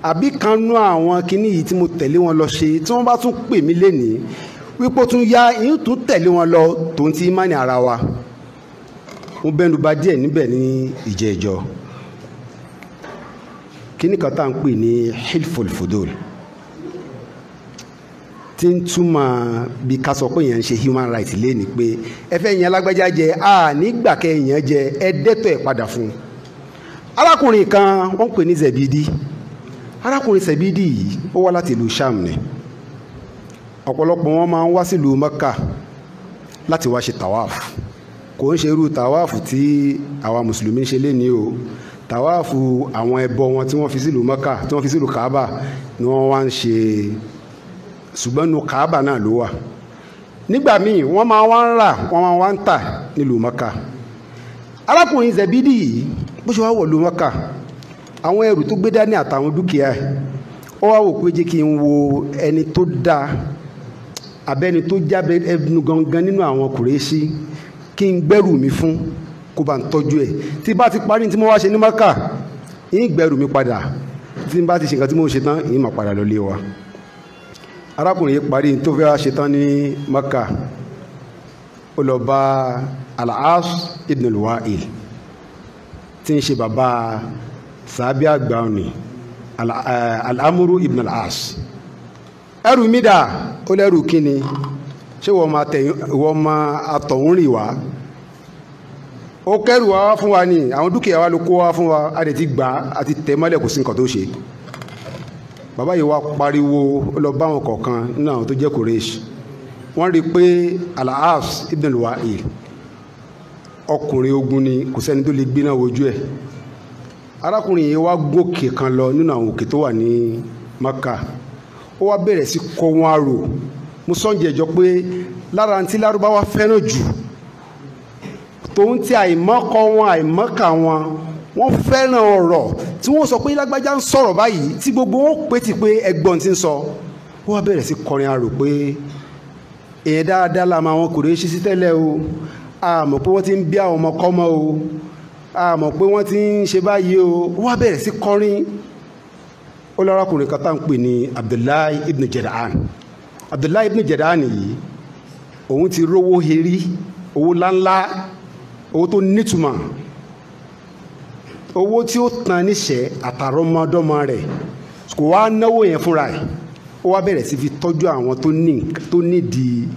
àbí kan nú àwọn kinní yìí tí mo tẹ̀lé wọn lọ ṣe, tí wọ́n bá tún pè mí lénìí wípé tún yá ìyún tún tẹ̀lé wọn lọ tòun ti ìmánì ara wa. Mo bẹ́nu bà díẹ̀ níbẹ̀ ní ìjẹ́jọ́. Kíní kan tá ń pè ní hilful fudul, tí ń túmọ̀ bí ká sọ pé èèyàn ń ṣe human right léni pé ẹ fẹ́ yẹn lágbájá jẹ nígbà kẹyìn jẹ ẹ dẹ́tọ̀ ẹ̀ padà fún. Arákùnrin kan wọ́n ń pè ní Zebidi. Arákùnrin Zebidi yìí ó wá láti ìlú Sham ni. Ọ̀pọ̀lọpọ̀ wọn máa ń wá sílùú Mẹ́kà láti wá ṣe tawaf. Kò ń ṣe irú tàwáàfù tí àwa mùsùlùmí ń ṣe lé ní o. Tàwáàfù àwọn ẹbọ wọn tí wọ́n fi sílùú Mẹ́kà, tí wọ́n fi sílùú Kaaba ni wọ́n wá ń ṣe, ṣùgbọ́n nu Kaaba náà ló wà. Nígbà míì wọ́n máa wá ń rà, wọ́n máa wá ń tà nílùú Mẹ́kà. Arákùnrin Zebidi yìí bó ṣe wá wọ̀ lùú Mẹ́kà, àwọn ẹrù tó gbé dání àtàwọn dúkìá ẹ̀, ó wá wò pé jẹ́ kí n wo ẹni tó dáa abẹ́ni tó jábẹ́ ẹnu gangan nínú àwọn Kùrẹ́ṣì kí n gbẹ́rù mi fún kó bá ń tọ́jú ẹ̀. Tí bá ti parí tí mo wá ṣe ní Mẹ́kà, yín gbẹ́rù mi padà. Tí n bá ti ṣe nǹkan tí mo ṣe tán, yín máa padà lọ lé wa. Arákùnrin yìí parí tó fẹ́ wá ṣe tán ní Mẹ́kà, ó lọ bá Al-As ibn al-Wa'il tí ń ṣe bàbá sàábí àgbà òní Al-Amru ibn al-As. Ẹrù mi dà, ó lẹ́rù kíni, ṣé wọ́n máa atọ̀hún rìn wá? ó kẹ́rù wá fún wa ní àwọn dúkìá wa ló kó wá fún wa a dẹ̀ ti gbà á ti tẹ̀ mọ́lẹ̀ kò sí nǹkan tó ṣe bàbá yìí wá pariwo ó lọ bá wọn kọ̀ọ̀kan nínú àwọn tó jẹ́ Quraysh wọ́n rí i pé Al-As ibn al-Wa'il ọkùnrin ogun ni kò sẹ́ni tó lè gbiná wojú ẹ̀ arákùnrin yìí wá gòkè kan lọ nínú àwọn òkè tó wà ní Maka ó wá bẹ̀rẹ̀ sí kọ́ wọn àrò mo sọ́njẹ́ ẹjọ́ pé lára tí lárúbáwá fẹ́ràn jù tòun ti àìmọ́kọ wọn àìmọ́kà wọn wọ́n fẹ́ràn ọ̀rọ̀ tí wọ́n sọ pé lágbájá ń sọ̀rọ̀ báyìí tí gbogbo wọn pé ti pé ẹgbọ́n ti ń sọ ó wá bẹ̀rẹ̀ sí kọrin àrò pé èèyàn dáadáa la máa wọn Kùrẹ́ṣì sí tẹ́lẹ̀ o a mọ̀ pé wọ́n ti ń bí àwọn ọmọ kọ́mọ o a mọ̀ pé wọ́n ti ń ṣe báyìí o ó wá bẹ̀rẹ̀ sí kọrin ó lọ́rọ́kùnrin kan tá à ń pè ní Abdullahi ibn Jada'an Abdullahi ibn Jada'an yìí òun ti rówó herí owó láńlá owó tó nítumọ̀ owó tí ó tan níṣẹ́ àtàrọmọdọ́mọ rẹ̀ kò wá náwó yẹn fúnra ẹ̀ ó wá bẹ̀rẹ̀ sí fi tọ́jú àwọn tó nídìí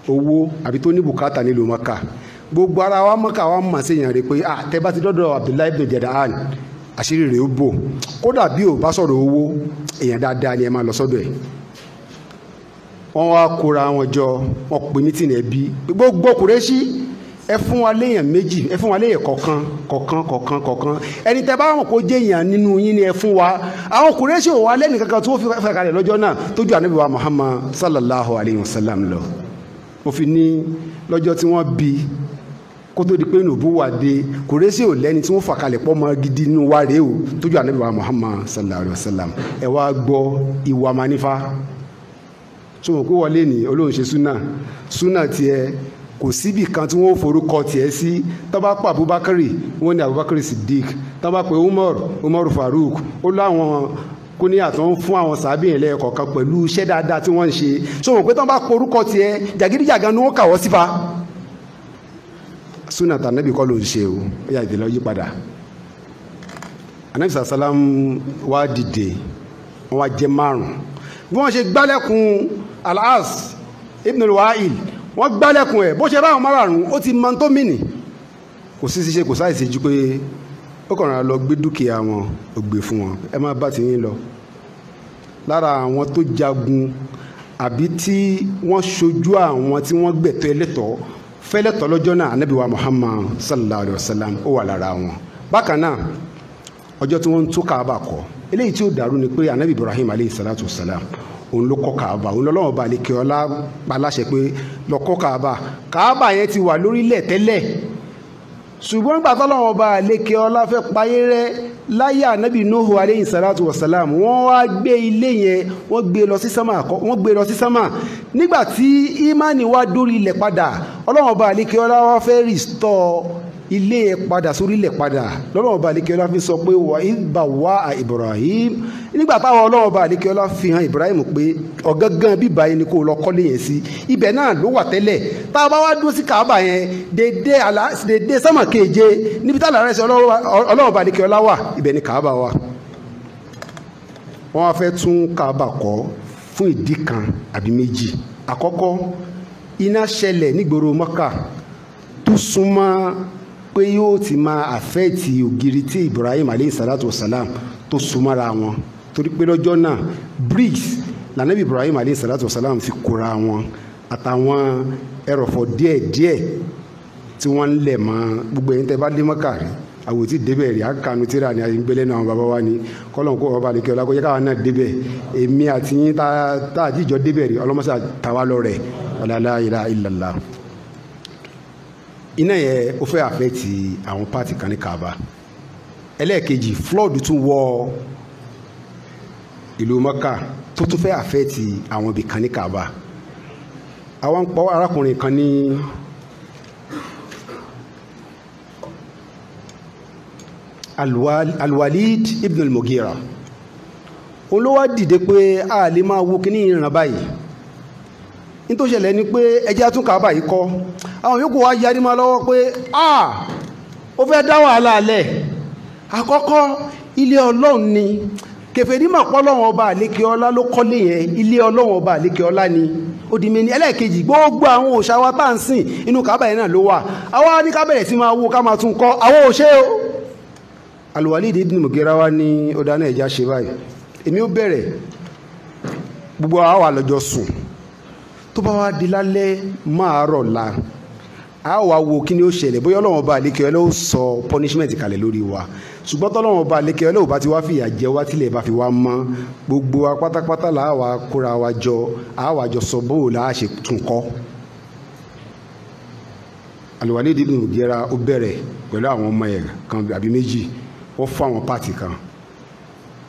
owó àbí tó ní bùkátà nílùú Maka gbogbo ara wa Maka wa mọ̀ sí èèyàn rẹ̀ pé tẹ́ bá ti dọ́dọ̀ Abdullahi ibn Jada'an àṣírí rẹ̀ ó bò kódà bí ò bá sọ̀rọ̀ owó èèyàn dáadáa ni ẹ máa lọ sọ́dọ̀ ẹ̀ wọ́n wá kóra wọn jọ wọ́n pè mítìnì ẹbí gbogbo Kùrẹ́ṣì ẹ fún wa léèyàn méjì ẹ fún wa léèyàn kọ̀ọ̀kan ẹni tẹ́ bá wọn kó jẹ́ èèyàn nínú yín ni ẹ fún wa àwọn Kùrẹ́ṣì ò wá lẹ́nu kankan tó fẹ́ kalẹ̀ lọ́jọ́ náà tó ju Ànábì wa Muhammad sallallahu alayhi wa sallam lọ mo fi ní lọ́jọ́ tí wọ́n bí kó tó di pé nùbú wà dé Kùrẹ́ṣì ò lẹ́ni tí wọ́n fà kalẹ̀ pọ́ mọ́ gidi nínú wa rèé o tó ju Ànábì wa Muhammad sallallahu alayhi wa sallam ẹ wá gbọ́ ìwà manífà so mo kó wọlé ní olóhùn ṣe súnà tiẹ̀ kò síbì kan tí wọ́n forúkọ tiẹ̀ sí tó bá pa Abubakar wọ́n ní Abubakar Siddiq tó bá pe Umar Farouk ó láwọn kó ní àtọ́ fún àwọn sàábì yẹn lẹ́ẹ̀kọ̀ọ̀kan pẹ̀lú iṣẹ́ dáadáa tí wọ́n ń ṣe so mo pé tó bá porúkọ tiẹ̀ jàgídíjàgan ni wọ́n kàwọ́ sípa súnà tànàbì kọ́ ló ń ṣe o ó yà ìdílé yí padà Ànábì sàlám wá dìde wọ́n wá jẹ́ márùn bí wọ́n ṣe gbálẹ̀kùn Al-As ibn al-Wa'il wọ́n gbálẹ̀kùn ẹ̀ bó ṣe ráhùn márùn ó ti mọ́ tó mìnì kò sí ṣe kò sáìsí ju pé ó kàn rà lọ gbé dúkìá wọn ó gbé fún wọn ẹ má bá ti yín lọ lára àwọn tó jagun àbí tí wọ́n ṣojú àwọn tí wọ́n gbẹ̀tọ́ ẹlẹ́tọ̀ọ́ fẹ́lẹ́tọ̀ lọ́jọ́ náà Ànábì wa Muhammad sallallahu alayhi wa sallam ó wà lára wọn bákan náà ọjọ́ tí wọ́n ń tún Káàbà kọ́ eléyìí tí ó dàrú ni pé Ànábì Ibrahim alayhi salatu wa salam òun ló kọ́ Káàbà òun lọ́lọ́wọ́ bá lè kí ọlá paláṣẹ pé lọ kọ́ Káàbà yẹn ti wà lórílẹ̀ tẹ́lẹ̀ ṣùgbọ́n gbà tọ́lọ́wọ́ bá lè kí ọlá fẹ́ payé rẹ́ láyé Ànábì Nuhu alayhi salatu wa salam wọ́n wá gbé ilé yẹn wọ́n gbé lọ sí sámà nígbà tí ìmánì wá dórí ilẹ̀ padà ọlọ́wọ́ bá lè kí ọlá wá fẹ́ rìstọ́ ilé ẹ̀ padà sórí ilẹ̀ padà lọ́lọ́wọ́ bá àlékẹ́ ọlá fi sọ pé wà ìbá wá Ibrahim nígbà táwọn ọlọ́wọ́ bá àlékẹ́ ọlá fi hàn Ibrahim pé ọ̀gángan bíbá yẹn ni kò lọ kọ́lé yẹn sí ibẹ̀ náà ló wà tẹ́lẹ̀ tá a bá wá dúró sí Káàbà yẹn dédé sámà keje níbi tá àlàrẹ́ sí ọlọ́wọ́ bá àlékẹ́ ọlá wà ibẹ̀ ni Káàbà wà. wọ́n wá fẹ́ tún Káàbà kọ́ fún ìdí kan àbí méjì àkọ́kọ́ iná ṣẹlẹ̀ nígboro Mọ́kà tó súnmọ́ pé yóò ti máa àfẹ́ẹ̀tì ògiri tí Ibrahim alayhi salatu wasalam tó súnmọ́ra wọn torí pé lọ́jọ́ náà bricks lànàbí Ibrahim alayhi salatu wasalam fi kóra wọn àtàwọn ẹrọ̀fọ̀ díẹ̀díẹ̀ tí wọ́n ń lẹ̀ mọ́ gbogbo ẹ̀yin tẹ́ bá dé Mọ́kà rí àwòtí débẹ̀ rí àkànú tíra ní àyíngbélé náà bàbá wa ní kọ́lọ̀n kó ọba àlekẹ́ ọlákọ́jẹ́ káwa náà débẹ̀ èmi àti yín tá àjíjọ débẹ̀ rí ọlọ́mọṣà tàwa lọ rẹ̀ la ilaha illallah iná yẹ ó fẹ́ àfẹ́ẹ̀tì àwọn pàtì kan ní Kaaba ẹlẹ́ẹ̀kejì flood tún wọ ìlú Mọ́kà tó tún fẹ́ àfẹ́ẹ̀tì àwọn ibì kan ní Kaaba àwọn ń pọ̀ arákùnrin kan ní Al-Walid ibn al-Mughira olówó dìde pé a lè máa wo kíní ìrìnà báyìí nítorí ṣẹlẹ̀ ni pé ẹjẹ́ tún Kaaba yìí kọ́ àwọn yòókù wá yarí máa lọ́wọ́ pé ó fẹ́ dá wàhálà alẹ́ àkọ́kọ́ ilé Ọlọ́run ni kèfèrí mà pọ́ Ọlọ́run ọba àlékè ọlá ló kọ́lé yẹn ilé Ọlọ́run ọba àlékè ọlá ni ó di méní. Ẹlẹ́ẹ̀kejì, gbogbo àwọn òòṣà wa tá à ń sìn inú Káàbà yẹn náà ló wà. Àwa ní ká bẹ̀rẹ̀ sí máa wó ká máa tún kọ́, àwọn òṣè o. Al-Walid ibn Mughira wa ní ó dáná ẹ̀já ṣe báyìí, èmi ó bẹ̀rẹ̀, gbogbo àwa lọ́jọ́ sùn, tó bá wá di lálẹ́ máa rọ̀ la, a wá wo kí ni ó ṣẹlẹ̀, bóyá Ọlọ́run Ọba àlékè ọlá ó sọ punishment kalẹ̀ lórí wa. Ṣùgbọ́n tọ́lọ́run Ọba àlékè ọlá ò bá ti wá fìyà jẹ wá tílẹ̀ bá fi wá mọ́, gbogbo wa pátápátá là á wá kóra wa jọ, a wá jọ sọ bóò là á ṣe tún kọ́. Al-Walid ibn Mughira ó bẹ̀rẹ̀ pẹ̀lú àwọn ọmọ ẹ̀ kan àbí méjì, ó fún àwọn pàtì kan.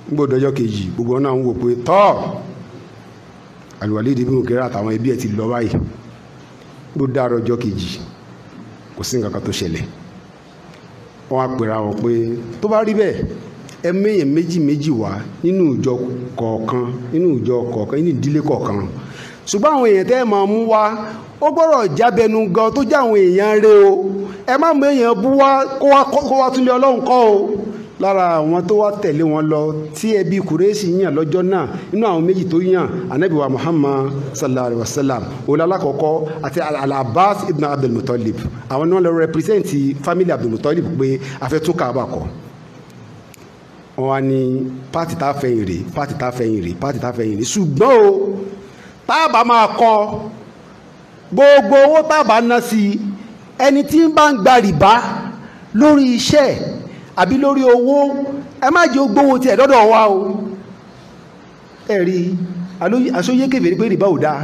Nígbòdò ọjọ́ kejì gbogbo náà ń wò pé tọ́ Al-Walid ibn Mughira àtàwọn ẹbí ẹ̀ ti lọ báyìí. Ló dára ọjọ́ kejì kò sí nǹkan kan tó ṣẹlẹ̀. Wọ́n á pèrà wọn pé tó bá rí bẹ́ẹ̀ ẹ méyàn méjì méjì wá nínú ìjọ kọ̀ọ̀kan nínú ìdílé kọ̀ọ̀kan. Ṣùgbọ́n àwọn èèyàn tẹ́ ẹ máa mú wá ó gbọ́dọ̀ jábẹnu gan tó já àwọn èèyàn rẹ o. Ẹ má mú èèyàn bú wá kó wá túnlé Ọlọ́run kọ́ o. Lára àwọn tó wá tẹ̀lé wọn lọ tí ẹbí Kùrẹ́ṣì yàn lọ́jọ́ náà nínú àwọn méjì tó yàn Ànábì wa Muhammad sallallahu alaihi wasallam òun alákọ̀ọ́kọ́ àti Al-Abbas ibn Abdul Muttalib. Àwọn náà lọ represent family Abdul Muttalib pé a fẹ́ tún Káàbà kọ́. Wọ́n wá ní pátì tá fẹ́yìn rè pátì tá fẹ́yìn rè pátì tá fẹ́yìn rè, ṣùgbọ́n o táàbà máa kọ́ gbogbo owó táàbà ná sí ẹni tí ń bá ń gba rìbá lórí iṣẹ́ àbí lórí owó ẹ má jẹ́ gbówó tí ẹ̀ dọ́dọ̀ wá o. Ẹ̀rí àṣóyé kèfèrí pé rìbá ò dáa.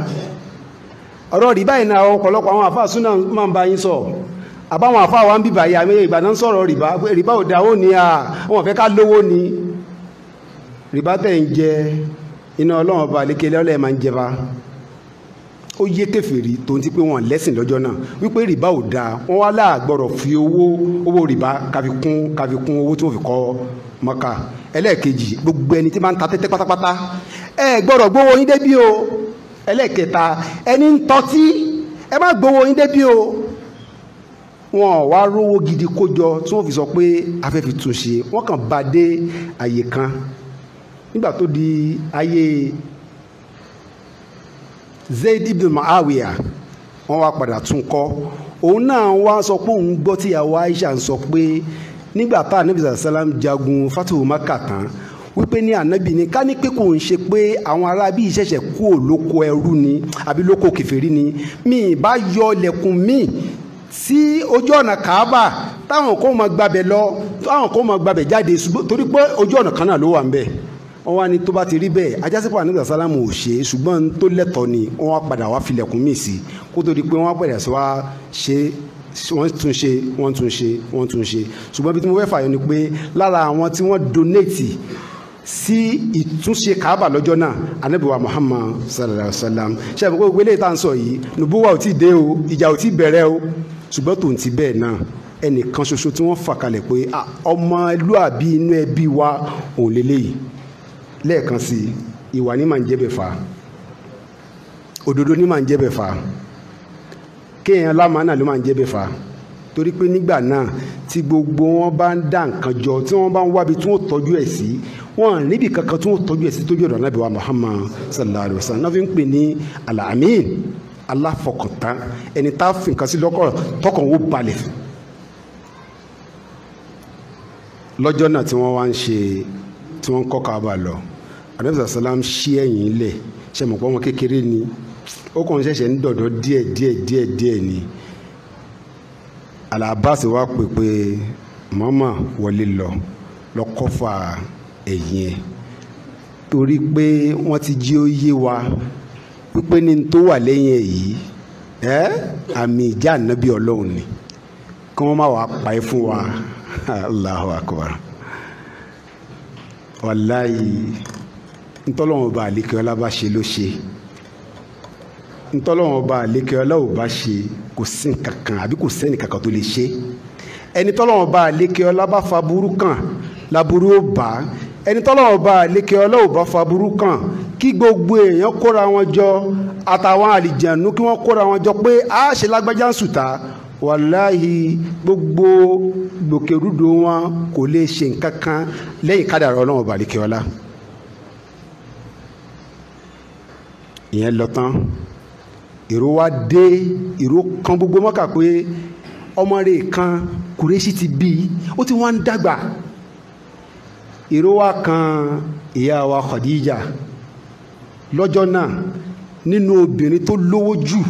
Ọ̀rọ̀ rìbá ìná ọ̀pọ̀lọpọ̀ àwọn àfáà súnà máa ń bá yín sọ, àbáwọn àfáà wa ń bíbà yà mí ìgbà náà ń sọ̀rọ̀ rìbá pé rìbá ò dáa ó ní àwọn fẹ́ ká lówó ni. Rìbá tẹ̀ ń jẹ iná Ọlọ́run Ọba àlékè lọ́lẹ̀ máa ń jẹba. Ó yé kèfèrí tó ń ti pé wọn lẹ́sìn lọ́jọ́ náà wípé rìbá ò dáa, wọ́n wá láàgbọ́rọ̀ fi owó rìbá káfikún owó tí wọ́n fi kọ́ Mọ́kà. Ẹlẹ́ẹ̀kejì, gbogbo ẹni tí máa ń ta tẹ́tẹ́ pátápátá ẹ gbọ́dọ̀ gbówó yín débí o. Ẹlẹ́ẹ̀kẹta, ẹni ń tọ́tí ẹ má gbówó yín débí o. Wọ́n wá rówó gidi kójọ tí wọ́n fi sọ pé a fẹ́ fi tún ṣe, wọ́n kàn bá dé àyè kan nígbà tó di ayé Zaid ibn Muawiya wọ́n wá padà tún kọ́. Òun náà wá sọ pé òun gbọ́ tí ìyàwó Aisha ń sọ pé nígbà tá Ànábì sallam jagun Fatu Makkah tán wípé ní Ànábì ní ká ní pé kò ń ṣe pé àwọn ará bí ìṣẹ̀ṣẹ̀ kú lóko ẹrú ni àbí lóko kèfèrí ni, mi bá yọ ilẹ̀kùn mi sí ojú ọ̀nà Káàbà táwọn kò mọ gbàbẹ̀ lọ táwọn kò mọ gbàbẹ̀ jáde torí pé ojú ọ̀nà kan náà ló wà ń bẹ̀. Wọ́n wá ní tó bá ti rí bẹ́ẹ̀ ajásípò Ànábì sálàmù ò ṣe, ṣùgbọ́n tó lẹ́tọ̀ọ́ ni wọ́n wá padà wá filẹ̀kùn míì sí kó tó di pé wọ́n bẹ̀rẹ̀ sí wá ṣe wọ́n tún ṣe. Ṣùgbọ́n bí tí mo fẹ́ fàyọ ni pé lára àwọn tí wọ́n donate sí ìtúnṣe Káàbà lọ́jọ́ náà Ànábì wa Muhammad sallallahu alaihi wasallam. Ṣé àbúkọ́ gbogbo eléyìí tá à ń sọ yìí nùbúwà ò tí ì dé o, ìjà ò tí ì bẹ̀rẹ̀ o, ṣùgbọ́n tòun ti bẹ́ẹ̀ náà ẹnìkan ṣoṣo tí wọ́n fà kalẹ̀ pé ọmọlúàbí inú ẹbí wa òun lélẹ́yìí. Lẹ́ẹ̀kan sí ìwà ní máa ń jẹ́bẹ̀ fa, òdodo ní máa ń jẹ́bẹ̀ fa, kéèyàn lámàánà ló máa ń jẹ́bẹ̀ fa. Torí pé nígbà náà tí gbogbo wọn bá ń dá nǹkan jọ tí wọ́n bá ń wábi tí wọ́n tọ́jú ẹ̀ sí, wọ́n níbi kankan tí wọ́n tọ́jú ẹ̀ sí tójú ọ̀dọ̀ Ànábì wa Muhammad sallallahu alaihi wasallam náà fi ń pè ní Al-Amin, aláfọkàntán, ẹni tá a fi nǹkan sí tọkàn wó balẹ̀. Lọ́jọ́ náà tí wọ́n wá ń ṣe tí wọ́n ń kọ́ Káàbà lọ, Ànábì sallam ṣí ẹ̀yìn ilẹ̀, ṣe mọ̀ pé ọmọ kékeré ni ó kàn ṣẹ̀ṣẹ̀ ń dọ̀dọ̀ díẹ̀ ni. Al-Abbas wá pé mọ́mọ́ wọlé lọ kọ́fà ẹ̀yìn ẹ̀ torí pé wọ́n ti jí ó yé wa wípé ní tó wà lẹ́yìn ẹ̀ yìí àmì ìjà Ànábì Ọlọ́run ni, kí wọ́n má wàá pa ẹ́ fún wa. Allahu akbar. Wàláyé ntọ́lọ́wọ́n ọba àlékè ọlá bá ṣe ló ṣe, ntọ́lọ́wọ́n ọba àlékè ọlá ò bá ṣe kò sí nǹkankan àbí kò sẹ́ni kankan tó lè ṣe. Ẹni tọ́lọ́wọ́n ọba àlékè ọlá bá fa burú kàn láburú ó bá, ẹni tọ́lọ́wọ́n ọba àlékè ọlá ò bá fa burú kàn kí gbogbo èèyàn kóra wọn jọ àtàwọn àlìjànú kí wọ́n kóra wọn jọ pé a ṣe lágbájá ń sùtà, wàláhì gbogbo gbòkèrúdò wọn kò lè ṣe nǹkan kan lẹ́yìn kádàrá Ọlọ́run ọba àlékè ọlá. Ìyẹn lọ tán èrò wá dé, èrò kan gbogbo Mọ́kà pé ọmọ rẹ̀ kan Kùrẹ́ṣì ti bí, ó ti wá ń dàgbà. Èrò wá kan ìyá wa Khadija lọ́jọ́ náà, nínú obìnrin tó lówó jù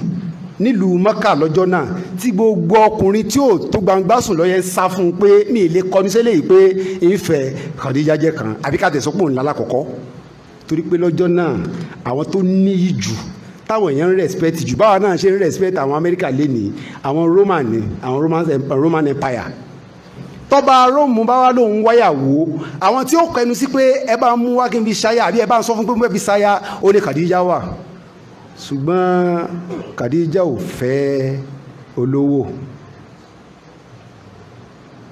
nílùú Mọ́kà lọ́jọ́ náà, tí gbogbo ọkùnrin tí ò tó gbangba sùn lọ́yẹ sá fún un pé mi ì lè kọnu sílẹ̀ yìí pé ìfẹ́ Khadija jẹ́ kan, àbí ká tẹ̀sọ́ pò ńlá lákọ̀ọ́kọ́. Torí pé lọ́jọ́ náà àwọn tó níyì jù táwọn èèyàn ń respect jù, báwa náà ṣe ń respect àwọn Amẹ́ríkà lénìí, àwọn Roman ni, àwọn Roman Empire. Tọ́ba Róòmù bá wá lóun wáyàwó, àwọn tí ó kẹnu sí pé ẹ bá mú wá kí n fi ṣáyà, àbí ẹ bá ń sọ fún pé mo fẹ́ fi ṣáyà, ó ní Khadija wà. Ṣùgbọ́n Khadija ò fẹ́ olówó,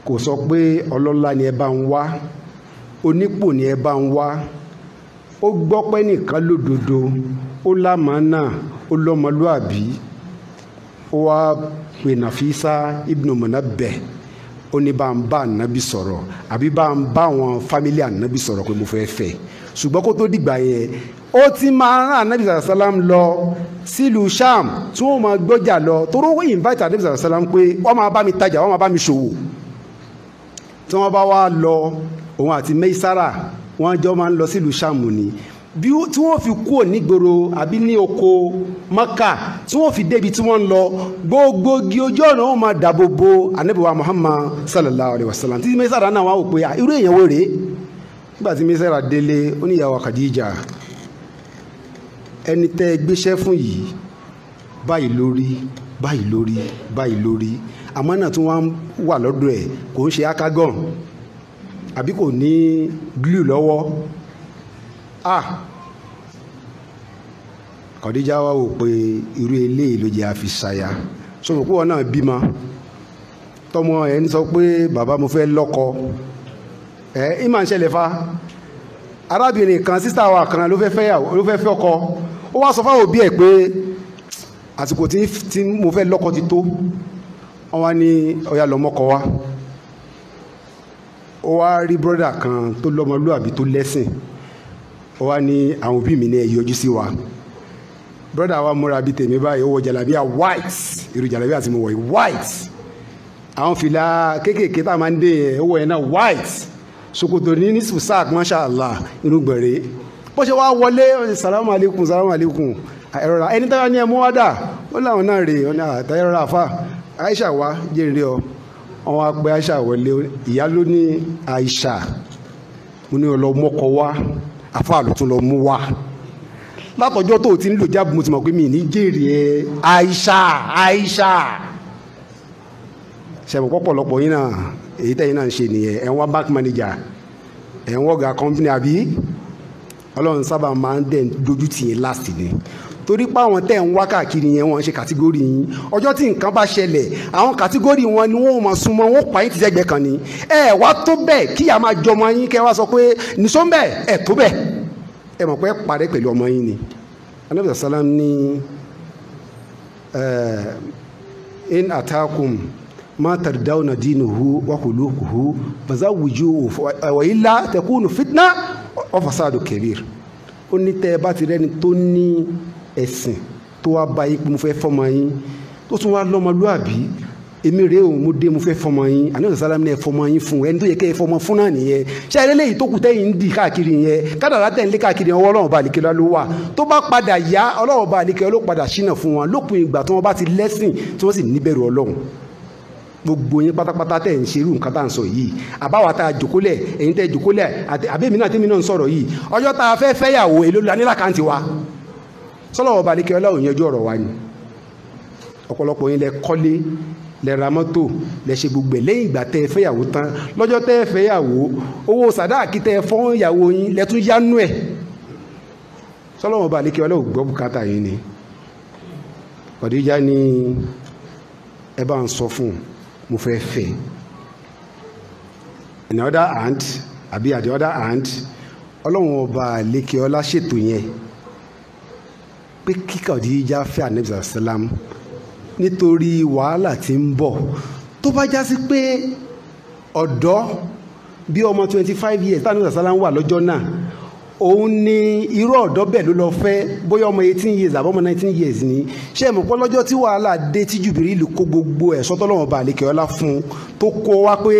kò sọ pé ọlọ́lá ni ẹ bá ń wá, onípò ni ẹ bá ń wá. Ó gbọ́ pé nìkan lódodo, ó lámàánà, ó lọ́mọlúàbí. Ó wá pè Nàfísà ibnu Munabbih, ó ní bá ń bá ànábì sọ̀rọ̀, àbí bá ń bá àwọn fámílì ànábì sọ̀rọ̀ pé mo fẹ́ fẹ́. Ṣùgbọ́n kó tó dìgbà yẹn, ó ti máa rán ànábì sàlám lọ sílùú Sham tí wọ́n máa gbọ́jà lọ, torí ó invite ànábì sàlám pé wọ́n máa bá mi tajà, wọ́n máa bá mi ṣòwò. Tí wọ́n bá wá lọ, òun àti Maisara wọ́n jọ máa ń lọ sílùú Sham ni, bí tí wọ́n fi kúrò nígboro àbí ní oko Maka, tí wọ́n fi débi tí wọ́n ń lọ, gbogbo igi ojú ọ̀nà wọn máa dàbò bo ànábì wa Muhammad sallallahu alayhi wa sallam. Tí Maisara náà wá wò pé irú èèyàn wo rèé. Nígbà tí Maisara délé, ó ní ìyàwó Khadija, ẹni tẹ́ gbéṣẹ́ fún yìí báyìí lórí, báyìí lórí, báyìí lórí, àmọ́ náà tún wá wà lọ́dọ̀ ẹ̀, kò ń ṣe akagon àbí kò ní glue lọ́wọ́. Khadija wá wò pé irú eléyìí ló jẹ́ àfi ṣaya. Sọ̀rọ̀ pé wọn náà bímọ, tọmọ ẹ̀ ń sọ pé bàbá mo fẹ́ lọ́kọ, ìmọ̀ ń ṣẹlẹ̀ fa. Arábìnrin kan, sísá wa kan ló fẹ́ fẹ́ ọkọ, ó wá sọ fáwọn òbí ẹ̀ pé àsìkò tí mo fẹ́ lọ́kọ ti tó. Wọ́n wá ní ọ̀yà lọ́mọkọ wá. Ó wá rí brọ́dà kan tó lọ́mọlúàbí tó lẹ́sìn, ó wá ní àwọn òbí mi ní ẹ yọjú sí wa. Brọ́dà wa múra bí tèmi báyìí, ó wọ jàlábíà white, irú jàlábíà tí mo wọ̀ yìí white, àwọn fìlà kéékèèké tá a máa ń dé yẹn, ó wọ yẹn náà white, ṣòkòtò ní sùsáàk mashallah, inú gbẹ̀rẹ̀. Bó ṣe wá wọlé, salamu alaikum, salamu alaikum, ẹ̀rọra ẹni táyà ní ẹmú wádà, ó láwọn náà rè ọ́ ní àtàyẹ̀rọra àfà Aisha wá jẹ́rìí ọ. Wọ́n wá pé Aisha wọlé, ìyá ló ní Aisha, mo ní ọlọ́mọkọ wá, àfà ló tún lọ mú wá. Látọjọ́ tó ti ń lò jáàbù mo ti mọ̀ pé mi ní jẹ́rìí ẹ Aisha. Ṣẹ̀bọ̀ pọ̀pọ̀lọpọ̀ yín náà, èyí tẹ́yìn náà ń ṣe nìyẹn, ẹ̀ ń wá bank manager, ẹ̀ ń wọ́gà company àbí. Ọlọ́run sábà máa ń dẹ̀ dojú tì yín last ni, torí pé àwọn tẹ́ ń wá káàkiri yẹn wọ́n ṣe kàtígórì yín. Ọjọ́ tí nǹkan bá ṣẹlẹ̀, àwọn kàtígórì wọn ni wọ́n máa súnmọ́, wọ́n pa yín ti sẹ́gbẹ̀ẹ́ kan ni. Ẹ wá tó bẹ́ẹ̀ kí a máa jọmọ yín kẹ́ wá sọ pé nìṣó ń bẹ̀ ẹ̀ tó bẹ́ẹ̀, ẹ mọ̀ pé ẹ parẹ́ pẹ̀lú ọmọ yín ni. Ànábì sàlám ní in atakum ma tardawna dinuhu wa khuluquhu fazawwijuhu wa illa takunu fitna wa fasadu kabir. Ó ní tẹ́ bá ti rẹ́ni tó ní ẹ̀sìn tó wá bá yín pé mo fẹ́ fọ́mọ yín, tó tún wá lọ́mọlúàbí, èmi rèé òun mo dé mo fẹ́ fọ́mọ yín. Ànábì sàlám ní ẹ fọ́mọ yín fún ẹni tó yẹ kẹ́ ẹ fọ́mọ fún náà nìyẹn. Ṣé ẹ lélẹ́yìí tó kù tẹ́yìn ń dì káàkiri yẹn, kádàrá tẹ̀ ń lé káàkiri ọwọ́ Ọlọ́run bá àlìkẹ́ ló wà. Tó bá padà yá, Ọlọ́run bá àlìkẹ́ ló padà ṣínà fún wọn lópin ìgbà tí wọ́n bá ti lẹ́sìn tí wọ́n sì níbẹ̀rù Ọlọ́run. Gbogbo yín pátápátá tẹ̀ ń ṣerú nǹkan tá à ń sọ yìí, àbáwá tá a jòkólẹ̀, ẹ̀yin tẹ́ jòkólẹ̀, àbẹ́mi náà tẹ́mi náà ń sọ̀rọ̀ yìí, ọjọ́ tá a fẹ́ fẹ́yàwó èlò la nílà káǹtì wa. Sọ́lọ́wọ́ bá àlìkẹ́ Ọlọ́run yanjú ọ̀rọ̀ wa ni. Ọ̀pọ̀lọpọ̀ yín lẹ kọ́lé, lẹ ra mọ́tò, lẹ ṣe gbogbo ẹ̀ lẹ́yìn ìgbà tẹ́ ẹ fẹ́yàwó tán. Lọ́jọ́ tẹ́ ẹ fẹ́yàwó, owó sàdáàkì tẹ́ ẹ fọ́n ìyàwó yín lẹ tún yánú ẹ̀. Sọ́lọ́wọ́ bá àlìkẹ́ Ọlọ́run gbọ́ bùkátà yín ni. Khadija ni ẹ bá ń sọ fún mo fẹ́ fẹ́. On the other hand, àbí at the other hand, Ọlọ́run ọba àlekè ọlá ṣètò yẹn pé kí Khadija fẹ́ Ànábì sàlám nítorí wàhálà tí ń bọ̀. Tó bá já sí pé ọ̀dọ́ bí ọmọ 25 years Ànábì sàlám wà lọ́jọ́ náà, òun ni irú ọ̀dọ́ bẹ́ẹ̀ ló lọ fẹ́ bóyá ọmọ 18 years àbọ̀mọ 19 years ni ṣé ẹ mọ̀ pé lọ́jọ́ tí wàhálà dé tí Jùbìrìlù kó gbogbo ẹ̀ṣọ́ tọ́lọ́run ọba àlekè ọlá fún tó kó wá pé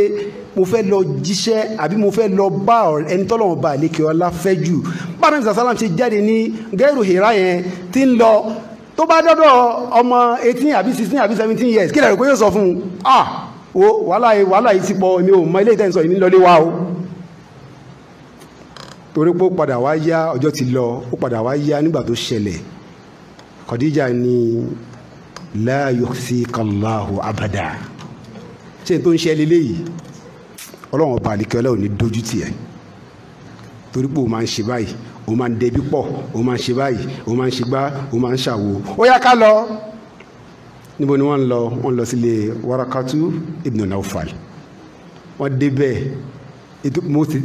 mo fẹ́ lọ jíṣẹ́ àbí mo fẹ́ lọ bá ẹni tọ́lọ́run ọba àlekè ọlá fẹ́ jù bára ní sàlám ṣe jáde ní gẹ́rù hìrá yẹn tí ń lọ tó bá dọ́dọ̀ ọmọ 18 àbí 16 àbí 17 years kí lẹ́rù pé yóò sọ fún un wo wàhálà yìí ti pọ̀ èmi ò mọ ilé ìtẹ́sọ̀ èmi ń lọlé wa o torí pé ó padà wá yá ọjọ́ ti lọ ó padà wá yá nígbà tó ṣẹlẹ̀ Khadija ni la yukhzikallahu abada ṣe tó ń ṣe lélẹ́yìí ọlọ́run ọba àlekè ọlá ò ní dojú tì ẹ́ torí pé o máa ń ṣe báyìí o máa ń dẹbi pọ̀ o máa ń ṣe báyìí o máa ń ṣe gbá o máa ń ṣàwo ó yá ká lọ níbo ni wọ́n lọ sílé Warakatu ibn Nawfal wọ́n débẹ̀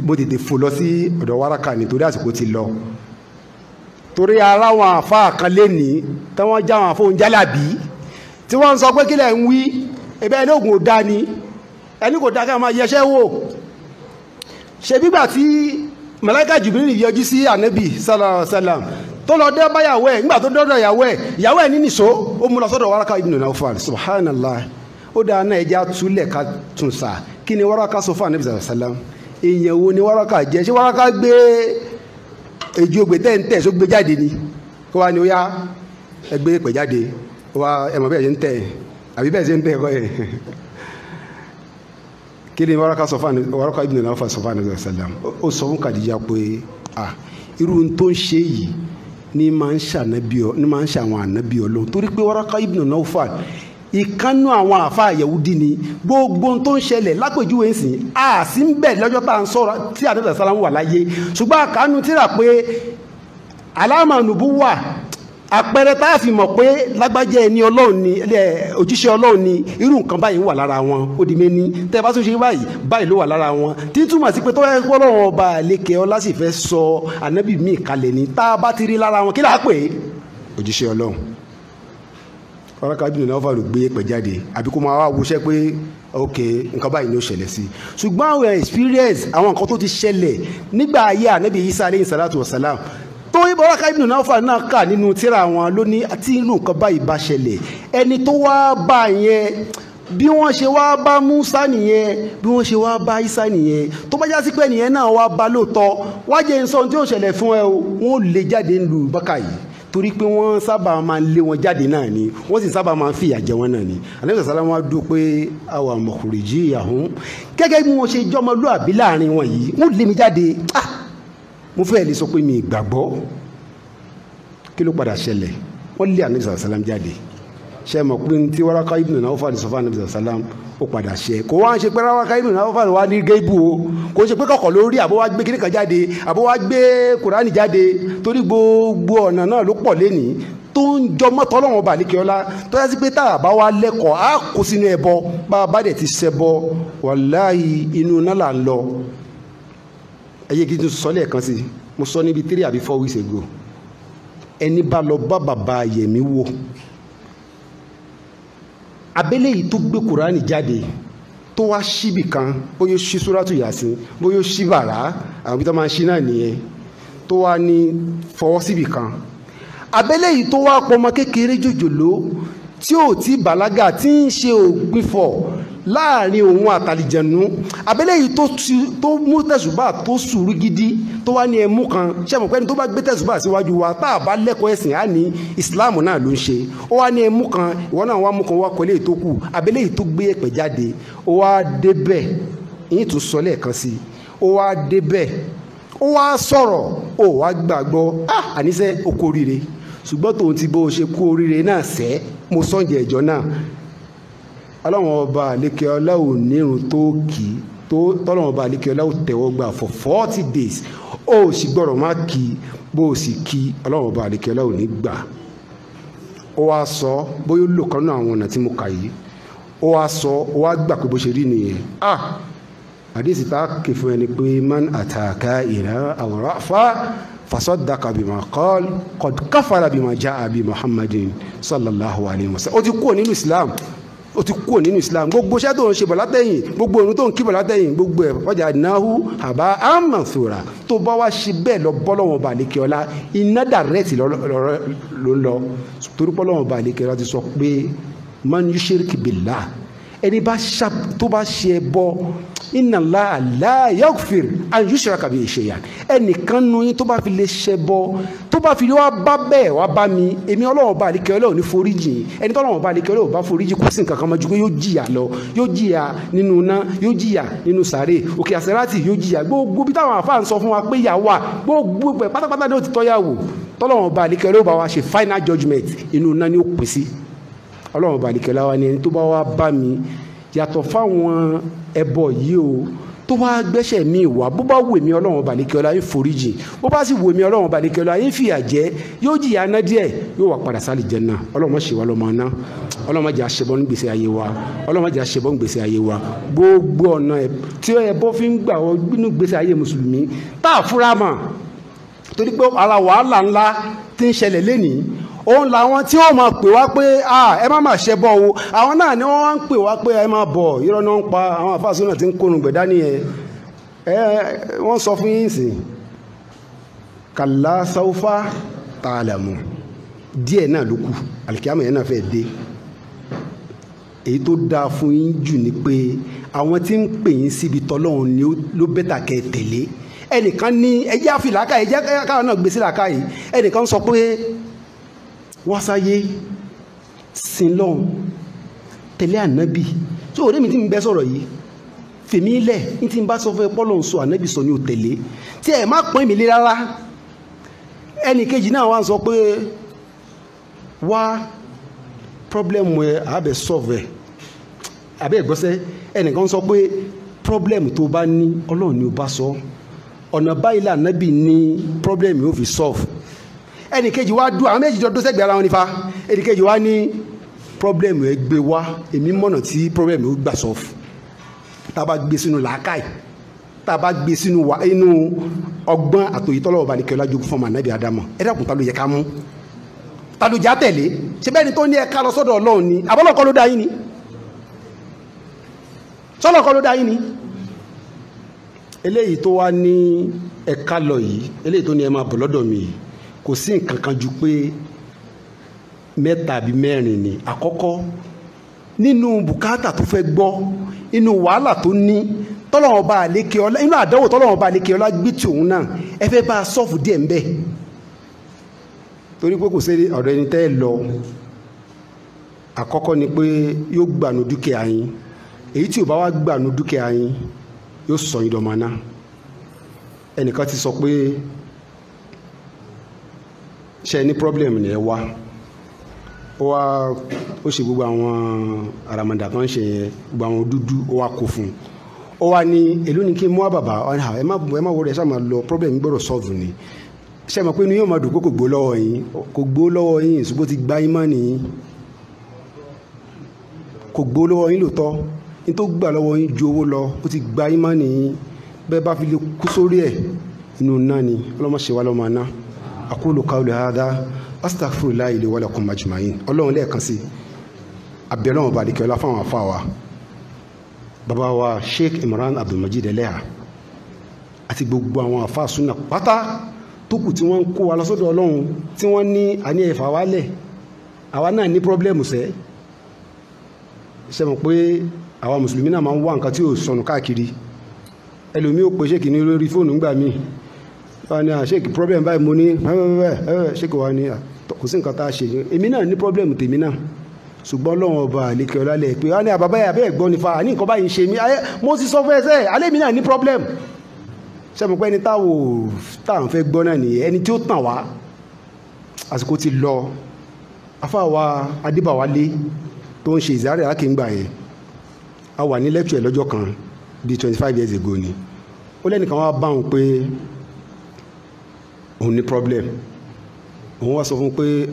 mo tètè fò lọ sí ọ̀dọ̀ Waraka nítorí àsìkò ti lọ torí ara wọn àfa kan lẹ́ni tí wọ́n já wọn fóun jálàbí tí wọ́n ń sọ pé kílẹ̀ ń wí ẹ̀bẹ̀ ẹni ògùn ò dá ni ẹni kò dá ká máa yẹṣẹ́ wò ṣe bígbà tí Màláíkà Jibril yọjú sí Ànábì sallallahu alaihi wasallam tó lọ dé báyàwó ẹ̀ nígbà tó dọ́dọ̀ ìyàwó ẹ̀ ní nìṣó ó mú lọ sọ́dọ̀ Waraka ibn Nawfal subhanallah ó dáa náà ẹja túlẹ̀ ká tún sá kí ni Waraka sọ fún Ànábì sallallahu alaihi wasallam èèyàn wo ni Waraka jẹ́ ṣé Waraka gbé èjì ògbé tẹ́ só gbé jáde ni kó wá ní ó yá ẹgbẹ́ pẹ̀ jáde wá ẹmọ bẹ́ẹ̀ ṣe ń tẹ̀ àbí bẹ́ẹ̀ ṣe ń tẹ̀ ẹ̀kọ́ ẹ̀ kí ni Waraka ibn Nawfal sọ fún Ànábì sallam ó sọ fún Khadija pé irú tó ń ṣe yìí ní máa ń ṣàwọn ànábì Ọlọ́run torí pé Waraka ibn Nawfal ìkánú àwọn àfa Yahudi ni gbogbo tó ń ṣẹlẹ̀ lápèjúwe ìsìn àásí ń bẹ̀ lọ́jọ́ tá à ń sọ̀rọ̀ tí Ànábì sallam wà láyé ṣùgbọ́n àkánú tíra pé aláàmà nùbú wà àpẹẹrẹ tá a fi mọ̀ pé lágbájá ẹni Ọlọ́run ni òjíṣẹ́ Ọlọ́run ni irú nǹkan báyìí ń wà lára wọn ó di méní tẹ́ bá tún ṣe báyìí ló wà lára wọn tí túmọ̀ sí pé tó yẹ kó Ọlọ́run ọba àlékè ọlá sì fẹ́ sọ ànábì míì kalẹ̀ ní tá a bá ti rí lára wọn kí là á pè é òjíṣẹ́ Ọlọ́run Waraka ibn Nawfal ló gbé pẹ̀ jáde àbí kó máa wá wuṣẹ́ pé ok nǹkan báyìí ni ó ṣẹlẹ̀ sí ṣùgbọ́n àwọn experience àwọn nǹkan tó ti ṣẹlẹ̀ nígbà ayé ànábì Isa alayhi salatu wassalam tó Waraka ibn Nawfal náà kà nínú tírà wọn ló ní àti inú nǹkan báyìí bá ṣẹlẹ̀ ẹni tó wá bá yẹn bí wọ́n ṣe wá bá Musa nìyẹn bí wọ́n ṣe wá bá Isa nìyẹn tó bá já sí pé nìyẹn náà wá bá lóòótọ́ wájẹ́ nsọ tí ó ṣẹlẹ̀ fún ẹ o wọ́n lè jáde ńlù bákà yìí torí pé wọ́n sábà máa ń lé wọn jáde náà ni wọ́n sì sábà máa ń fìyà jẹ wọn náà ni Ànábì sàlámù wá dúró pé àwa mọ̀kùrìjì àhún gẹ́gẹ́ bí wọ́n ṣe jọmọlúàbí láàrin wọn yìí wọ́n lé mi jáde mo fẹ́ lè sọ pé mi ìgbàgbọ́ kí ló padà ṣẹlẹ̀ wọ́n lé Ànábì sàlámù jáde ṣe mọ̀ pé tí Waraka ibn Nawfal sọ fún Ànábì sàlámù ó padà ṣe kò wá ń ṣe pé Waraka ibn Nawfal wá ní gébù o kò ṣe pé kọ̀kọ̀ lórí àbó wá gbé kíní kan jáde àbó wá gbé Kùránì jáde torí gbogbo ọ̀nà náà ló pọ̀ lénìí tó ń jọ mọ́tọ́ Ọlọ́run ọba àlékè ọlá tó yẹ sí pé tá a bá wá lẹ́kọ̀ọ́ á kó sínú ẹbọ bá a bá dẹ̀ ti ṣẹbọ wàláhì inú náà là ń lọ ẹyẹ kí n tún sọ lẹ́ẹ̀kan sí mo sọ níbi 3 àbí 4 weeks ago ẹni bá lọ bá bàbá Yẹmí wò abẹ́lé yìí tó gbé Kùránì jáde tó wá síbì kan bóyá ṣí Súrátù Yásìn bóyá ṣí bàrá àwọn tó máa ń ṣí náà nìyẹn tó wá ní fọwọ́ síbì kan abẹ́lé yìí tó wá pọmọ kékeré jòjòló tí ò tí bàlágà tí ń ṣe ògbìfọ̀ láàrin òun àtàlìjẹ̀nú abẹ́lé yìí tó mú tẹ̀sùbà tó sùúrù gidi tó wá ní ẹmú kan ṣẹ́mọ̀ pẹ́ni tó bá gbé tẹ̀sùbà síwájú wa tá a bá lẹ́kọ̀ọ́ ẹ̀sìn á ní ìsìláàmù náà ló ń ṣe ó wá ní ẹmú kan ìwọ náà wá mú kan wá kọ́lé tó kù abẹ́lé yìí tó gbé ẹ̀pẹ̀ jáde ó wá débẹ̀ yìí tó sọ lẹ́ẹ̀kan sí ó wá débẹ̀ ó wá sọ̀rọ̀ ó wá gbàgbọ́ àníṣe ó kú oríire ṣùgbọ́n tòun ti bó ṣe kú oríire náà sẹ́ mo sọ́njẹ́ ẹ̀jọ́ náà ọlọ́run ọba àlékè ọlá ò nírun tó kì í tọ́lọ́run ọba àlékè ọlá ò tẹ̀wọ́ gbà for 40 days ó sì gbọ́dọ̀ má kì í bó o sì kì í ọlọ́run ọba àlékè ọlá ò ní gbà ó wá sọ bóyá ó lò kan náà àwọn ọ̀nà tí mo kà yìí ó wá sọ ó wá gbà pé bó ṣe rí nìyẹn àdéhìí tá a kè fún ẹni pé man àtàkà ìran àwòrán fasaddaqa bima qal qad kafara bima jaa bi Muhammadin sallallahu alayhi wa sallam ó ti kúrò nínú Islam ó ti kúrò nínú Islam. Gbogbo iṣẹ́ tó ń ṣe bọ̀ látẹ̀yìn, gbogbo òun tó ń kí bọ̀ látẹ̀yìn, gbogbo ẹ̀ ọjà náhù àbá àmàṣúra. Tó bá wá ṣe bẹ́ẹ̀ lọ bọ́lọ́wọ́n bá lékè ọlá, iná dàrẹ́tì ló ń lọ. Torí bọ́lọ́wọ́n bá lékè ọlá ti sọ pé man yushrik billah, ẹni tó bá ṣe ẹbọ, inna Allaha la yaghfir an yushraka bihi shay'an. Ẹnìkan nu yín tó bá fi lè ṣẹbọ, tó bá fi lè wá bá bẹ́ẹ̀ wá bá mi, èmi Ọlọ́run bá lékè ọlá ò ní foríjì. Ẹni tó Ọlọ́run bá lékè ọlá ò bá foríjì kò sí nǹkan kan mọ́ ju pé yóò jìyà lọ, yóò jìyà nínú iná, yóò jìyà nínú sàréè, òkè àsẹ̀rátì yóò jìyà. Gbogbo bí táwọn àfáà ń sọ fún wa pé ìyà wà, gbogbo ẹ̀ pátápátá ní ó ti tọ́yàwó. tọ́lọ́run bá lékè ọlá ó bá wa ṣe final judgment, inú iná ni ó pín sí. Ọlọ́run bá lékè ọlá wa ni ẹni tó bá wá bá mi yàtọ̀ fáwọn ẹbọ yìí o, tó bá gbẹ́sẹ̀ mi wá, bó bá wù mí Ọlọ́run bá lékè ọlá yín foríjì, bó bá sì wù mí Ọlọ́run bá lékè ọlá yín fìyà jẹ, yóò jìyà ná díẹ̀, yóò wà padà sálì Jánnà. Ọlọ́run má ṣe wá lọ́mọ ná, Ọlọ́run má jẹ́ àṣẹbọ ní gbèsè ayé wa, Ọlọ́run má jẹ́ àṣẹbọ ní gbèsè ayé wa. Gbogbo ọ̀nà tí ẹbọ fi ń gbà wọ nínú gbèsè ayé mùsùlùmí tá a fúra mọ́, torí pé ara wàhálà ńlá tí ń ṣẹlẹ̀ lénìí, òun làwọn tí ó máa pè wá pé ẹ má ṣẹbọ o, àwọn náà ni wọ́n ń pè wá pé ẹ má bọ̀, irọ́ náà ń pa àwọn àfáàsù náà tí ń kónú gbẹ̀dá nìyẹn. Wọ́n sọ fún yín sìn, kàlá sáúfà tààlàmù, díẹ̀ náà ló kù, àlìkíyàmọ̀ yẹn náà fẹ́ dé. Èyí tó dáa fún yín jù ni pé àwọn tí ń pè yín síbi tọ́lọ́run ni ló bẹ́tà kẹ́ tẹ̀lé. Ẹnìkan ní ẹjẹ́ àfìlàkà, ẹjẹ́ káwọn náà gbèsè làkà yìí, ẹnìkan sọ pé wá sáyé sin lọ́hùn tẹ̀lé ànábì. tí òde mi ti ń bẹ́ sọ̀rọ̀ yìí fèmí ilẹ̀ ní ti ń bá sọ fún ẹ pọ́lọ̀ ń sọ ànábì sọ ní ò tẹ̀lé, tí ẹ má pọ́n mi lé rárá. ẹnì kejì náà wá ń sọ pé wá pọ́blẹ́mù ẹ àbẹ̀ sọ̀fẹ̀ àbẹ̀ ẹ̀gbọ́sẹ̀. ẹnìkan sọ pé pọ́blẹ́mù tó bá ní Ọlọ́run ni ó bá sọ, ọ̀nà báyìí lànábì ní pọ́blẹ́mù yóò fi sọ̀fù. ẹnì kejì wá dùn, àwọn méjì jọ sẹ́gbẹ̀ẹ́ ara wọn nífa. ẹnì kejì wá ní pọ́blẹ́mù ẹ gbé wá, èmi mọ̀nà tí pọ́blẹ́mù ó gbà sọ̀fù. tá a bá gbé sínú làákàyè, tá a bá gbé sínú inú ọgbọ́n àtòyí tọ́lọ́wọ́ bá ní kí ọlájú fún ọmọ ànábì Ádámù, ẹ dákun ta ló yẹ ká mú, ta ló já tẹ̀lé? ṣé bẹ́ẹ̀ ni tó ní ẹ ká lọ sọ́dọ̀ Ọlọ́run ni àbọ́lọ́kọ́ ló dá yín ni? sọ́lọ́kọ́ ló dá yín ni? eléyìí tó wá ní ẹ̀ka lọ yìí, eléyìí tó ní ẹ máa bọ̀ lọ́dọ̀ mi yìí, kò sí nǹkan kan ju pé mẹ́ta àbí mẹ́rin ni. àkọ́kọ́, nínú bùkátà tó fẹ́ gbọ́, inú wàhálà tó ní tọ́lọ́wọ́n bá lékè ọlá, inú àdánwò tọ́lọ́wọ́n bá lékè ọlá gbé tí òun náà ẹ fẹ́ bá a sọ́ọ̀fù díẹ̀ ń bẹ̀. torí pé kò sí ọ̀dọ̀ ẹni tẹ́ ẹ lọ. àkọ́kọ́ ni pé yóò gbànú dúkìá yín, èyí tí ò bá wá gbànú dúkìá yín yóò sọ yín dọ̀mọ́ náà. ẹnìkan ti sọ pé ṣe ní problem ni ẹ wá, ó ṣe gbogbo àwọn àràmàdà tó ń ṣe yẹn, gbogbo àwọn dúdú ó wá kó fún un. ó wá ní èló ni kí n mú wá bàbá, ẹ má wọlé, ẹ ṣáà máa lọ, problem gbọ́dọ̀ solve ni. ṣe mọ̀ pé inú yóò máa dùn kó gbó lọ́wọ́ yín, kò gbó lọ́wọ́ yín, ṣùgbọ́n ti gbá yín mọ́ nìyí, kò gbó lọ́wọ́ yín lóòótọ́, ní tó gbà lọ́wọ́ yín ju owó lọ, ó ti gbá yín mọ́ nìyí. bẹ́ẹ̀ bá fi lè kú sórí ẹ̀, inú náà ni. ọlọ́mọ ṣe wá lọ́mọ náà. aqulu qawli hadha astaghfirullahi li wa lakum ajma'in. Ọlọ́run lẹ́ẹ̀kan sí abẹ́ Ọlọ́run bá dìkẹ́ ọlá fáwọn afá wa, bàbá wa Sheikh Imran Abdulmajid Eleha àti gbogbo àwọn afá súnà pátá tó kù tí wọ́n ń kó wa lọ́sọ́dọ̀ Ọlọ́run, tí wọ́n ní àní ẹ̀fà wálẹ̀, àwa náà ní pọ́blẹ́mù sẹ́. ṣe mọ̀ pé àwa mùsùlùmí náà máa ń wá nǹkan tí ò sọnù káàkiri. ẹlòmí ò pé ṣéèkì ní lórí fóònù ńgbà míì, wọ́n ní ṣéèkì problem báyìí mo ní ṣéèkì wa ní kò sí nǹkan tá a ṣe. èmi náà ní problem tèmi náà, ṣùgbọ́n Ọlọ́run ọba àlékè ọlá lẹ̀ pé wọ́n ní àbábá yà bẹ́ẹ̀ gbọ́ nífa, àní nǹkan báyìí ṣe mí, mo sì sọ fún ẹsẹ̀ alẹ́ mi náà ní problem. ṣé mo pẹ́ ni táwọn fẹ́ gbọ́ náà nìyẹn, ẹni tí ó tàn wá. àsìkò ti lọ. afáwa Adébáwálé tó ń ṣe ìzárẹ̀ alákìngbà yẹn, a wà ní lecture lọ́jọ́ kan bí 25 years ago ni. ó lẹ́nìkan wá bá òun pé òun ní problem. òun wá sọ fún pé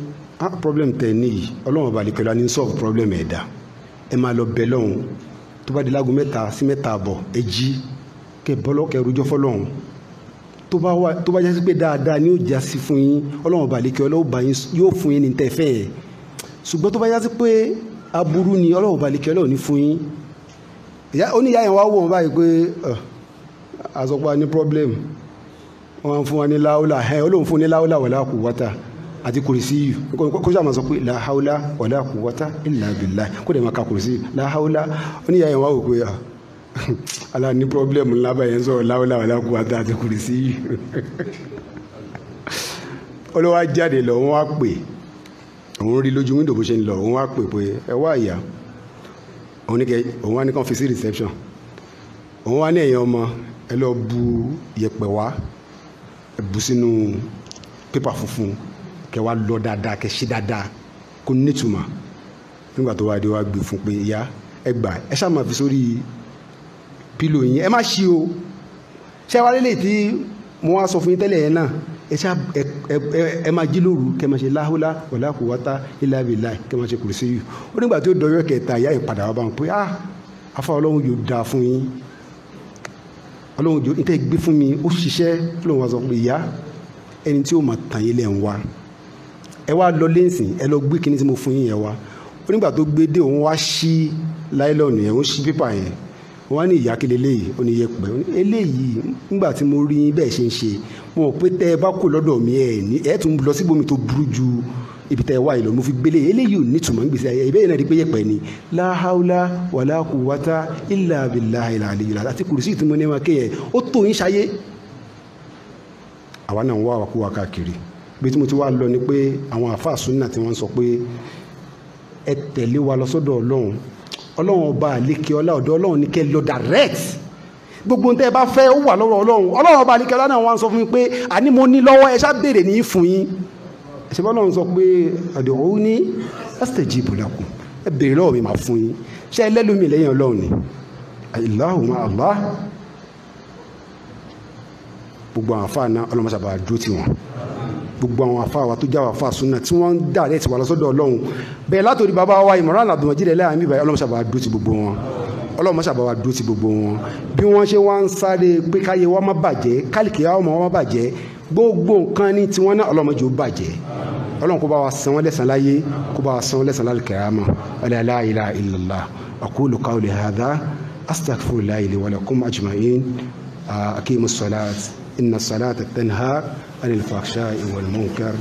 problem tẹ̀ níyì, Ọlọ́run ọba àlekèlá ní solve problem ẹ̀dá. ẹ máa lọ bẹ lọ́hùn, tó bá di láago 3 sí 3:15 ẹ jí kẹ bọ́lọ́ kẹ rújọ́ fọ́lọ́hùn. tó bá jásí pé dáadáa ni yóò jásí fún yín, Ọlọ́run ọba àlekèlá yóò fún yín ní tẹ̀fẹ́ yẹn. ṣùgbọ́n tó bá jásí pé aburú ni Ọlọ́run balẹ̀kẹ́ Ọlọ́run ní fún yín oníyá yẹn wá wò wọn báyìí pé àsọpá ní problem wọn fún wa ní láúlà Ọlọ́run fún ní láúlà wala quwwata àti kùrìsí yìí kó sàmà sọ pé la hawla wala quwwata illa billah kó dẹ̀ máa ka kùrìsí la hawla oníyá yẹn wá wò pé ala ní problem ńlá báyẹn sọ láúlà wala quwwata àti kùrìsí yìí olówó jáde lọ wọn wá pè òun rí lójú wíńdò bó ṣe ń lọ òun wá pè pé ẹ wá ìyá òun wá ní kàn fi sí reception òun wá ní ẹ̀yin ọmọ ẹ lọ bu yẹ̀pẹ̀ wá ẹ bu sínú pépà funfun kẹ wá lọ dáadáa kẹ ṣe dáadáa kó nítumọ̀ nígbà tó wá dé wá gbé fún pé ìyá ẹ gbà ẹ ṣáà máa fi sórí pílò yín ẹ má ṣí o ṣé wàá lélẹ̀ tí mo wá sọ fún yín tẹ́lẹ̀ yẹn náà ẹ máa jí lóru kẹ máa ṣe la hawla wala quwwata illa billah kẹ máa ṣe kùrìsí yìí ó nígbà tí ó dọ̀yọ́ kẹta ìyá ìpadà wá bá wọn pé afa Ọlọ́run yóò dáa fún yín Ọlọ́run yóò níta gbé fún mi ó ṣiṣẹ́ lóun wá sọ pé ìyá ẹni tí ó máa tàn yín lẹ̀ ń wá ẹ wá lọ lẹ́sìn ẹ lọ gbé kíní tí mo fún yín yẹn wá ó nígbà tó gbé dé òun wá ṣí láìlọ́ọ̀nù yẹn ó ṣí pépà yẹn wọ́n á ní ìyá kí leléyìí ó ní yẹpẹ̀ eléyìí nígbà tí mo rí bẹ́ẹ̀ ṣe ń ṣe mo mọ̀ pé tẹ́ ẹ bá kó lọ́dọ̀ mi ẹ̀ tún lọ síbòmí tó burú ju ibi tẹ́ ẹ wá ìlọ mo fi gbélé eléyìí ò ní tùmọ̀ ń gbèsè ayé ìbéyìí náà rí pé yẹpẹ̀ ni la hawla wala quwwata illa billahi al-aliyyil azim àti kùrùsí ìtumọ̀ ní ma kéèyàn ó tó yín ṣayé àwa náà ń wá wa kú wa káàkiri bí tí mo ti wá lọ ni pé àwọn àfáà súnà tí wọ́n sọ pé ẹ tẹ̀lé wa lọ sọ́dọ̀ Ọlọ́run ọba àlékè ọlá ọ̀dọ̀ Ọlọ́run ní kẹ́ lọ direct gbogbo tẹ́ ẹ bá fẹ́ ó wà lọ́wọ́ Ọlọ́run ọba àlékè ọlá náà wọ́n sọ fún mi pé àní mo ní lọ́wọ́ ẹ ṣá béèrè ní fún yín ẹ̀ṣẹ̀ bá Ọlọ́run sọ pé ud'uni astajib lakum ẹ béèrè lọ́wọ́ mi máa fún yín ṣé ẹ lẹ́lómi lẹ́yìn Ọlọ́run ni Allahu ma Allah gbogbo àwọn afáà náà Ọlọ́run sábà dúró tì wọ́n gbogbo àwọn afáà wa tó jáwọ́ afáà súnà tí wọ́n ń direct wà lọ́sọ́dọ̀ Ọlọ́run bẹ́ẹ̀ látòrí bàbá wa Imran Abdulmajid ẹlẹ́yà mi báyìí Ọlọ́run sábà dúró tì gbogbo wọn Ọlọ́run sábà wà dúró tì gbogbo wọn bí wọ́n ṣe wá ń sáré pé káyé wa má bàjẹ́ kálíkì wa má bàjẹ́ gbogbo nǹkan ní tiwọn náà Ọlọ́run jò bàjẹ́ Ọlọ́run kó bá wa san wọ́n lẹ́san láyé kó bá wa san wọ́n lẹ́san lálùkìyámà la ilaha illallah aqulu qawli hadha astaghfirullahi li wa lakum ajma'in aqimus salat inna salata tanha anil fahsha'i wal munkar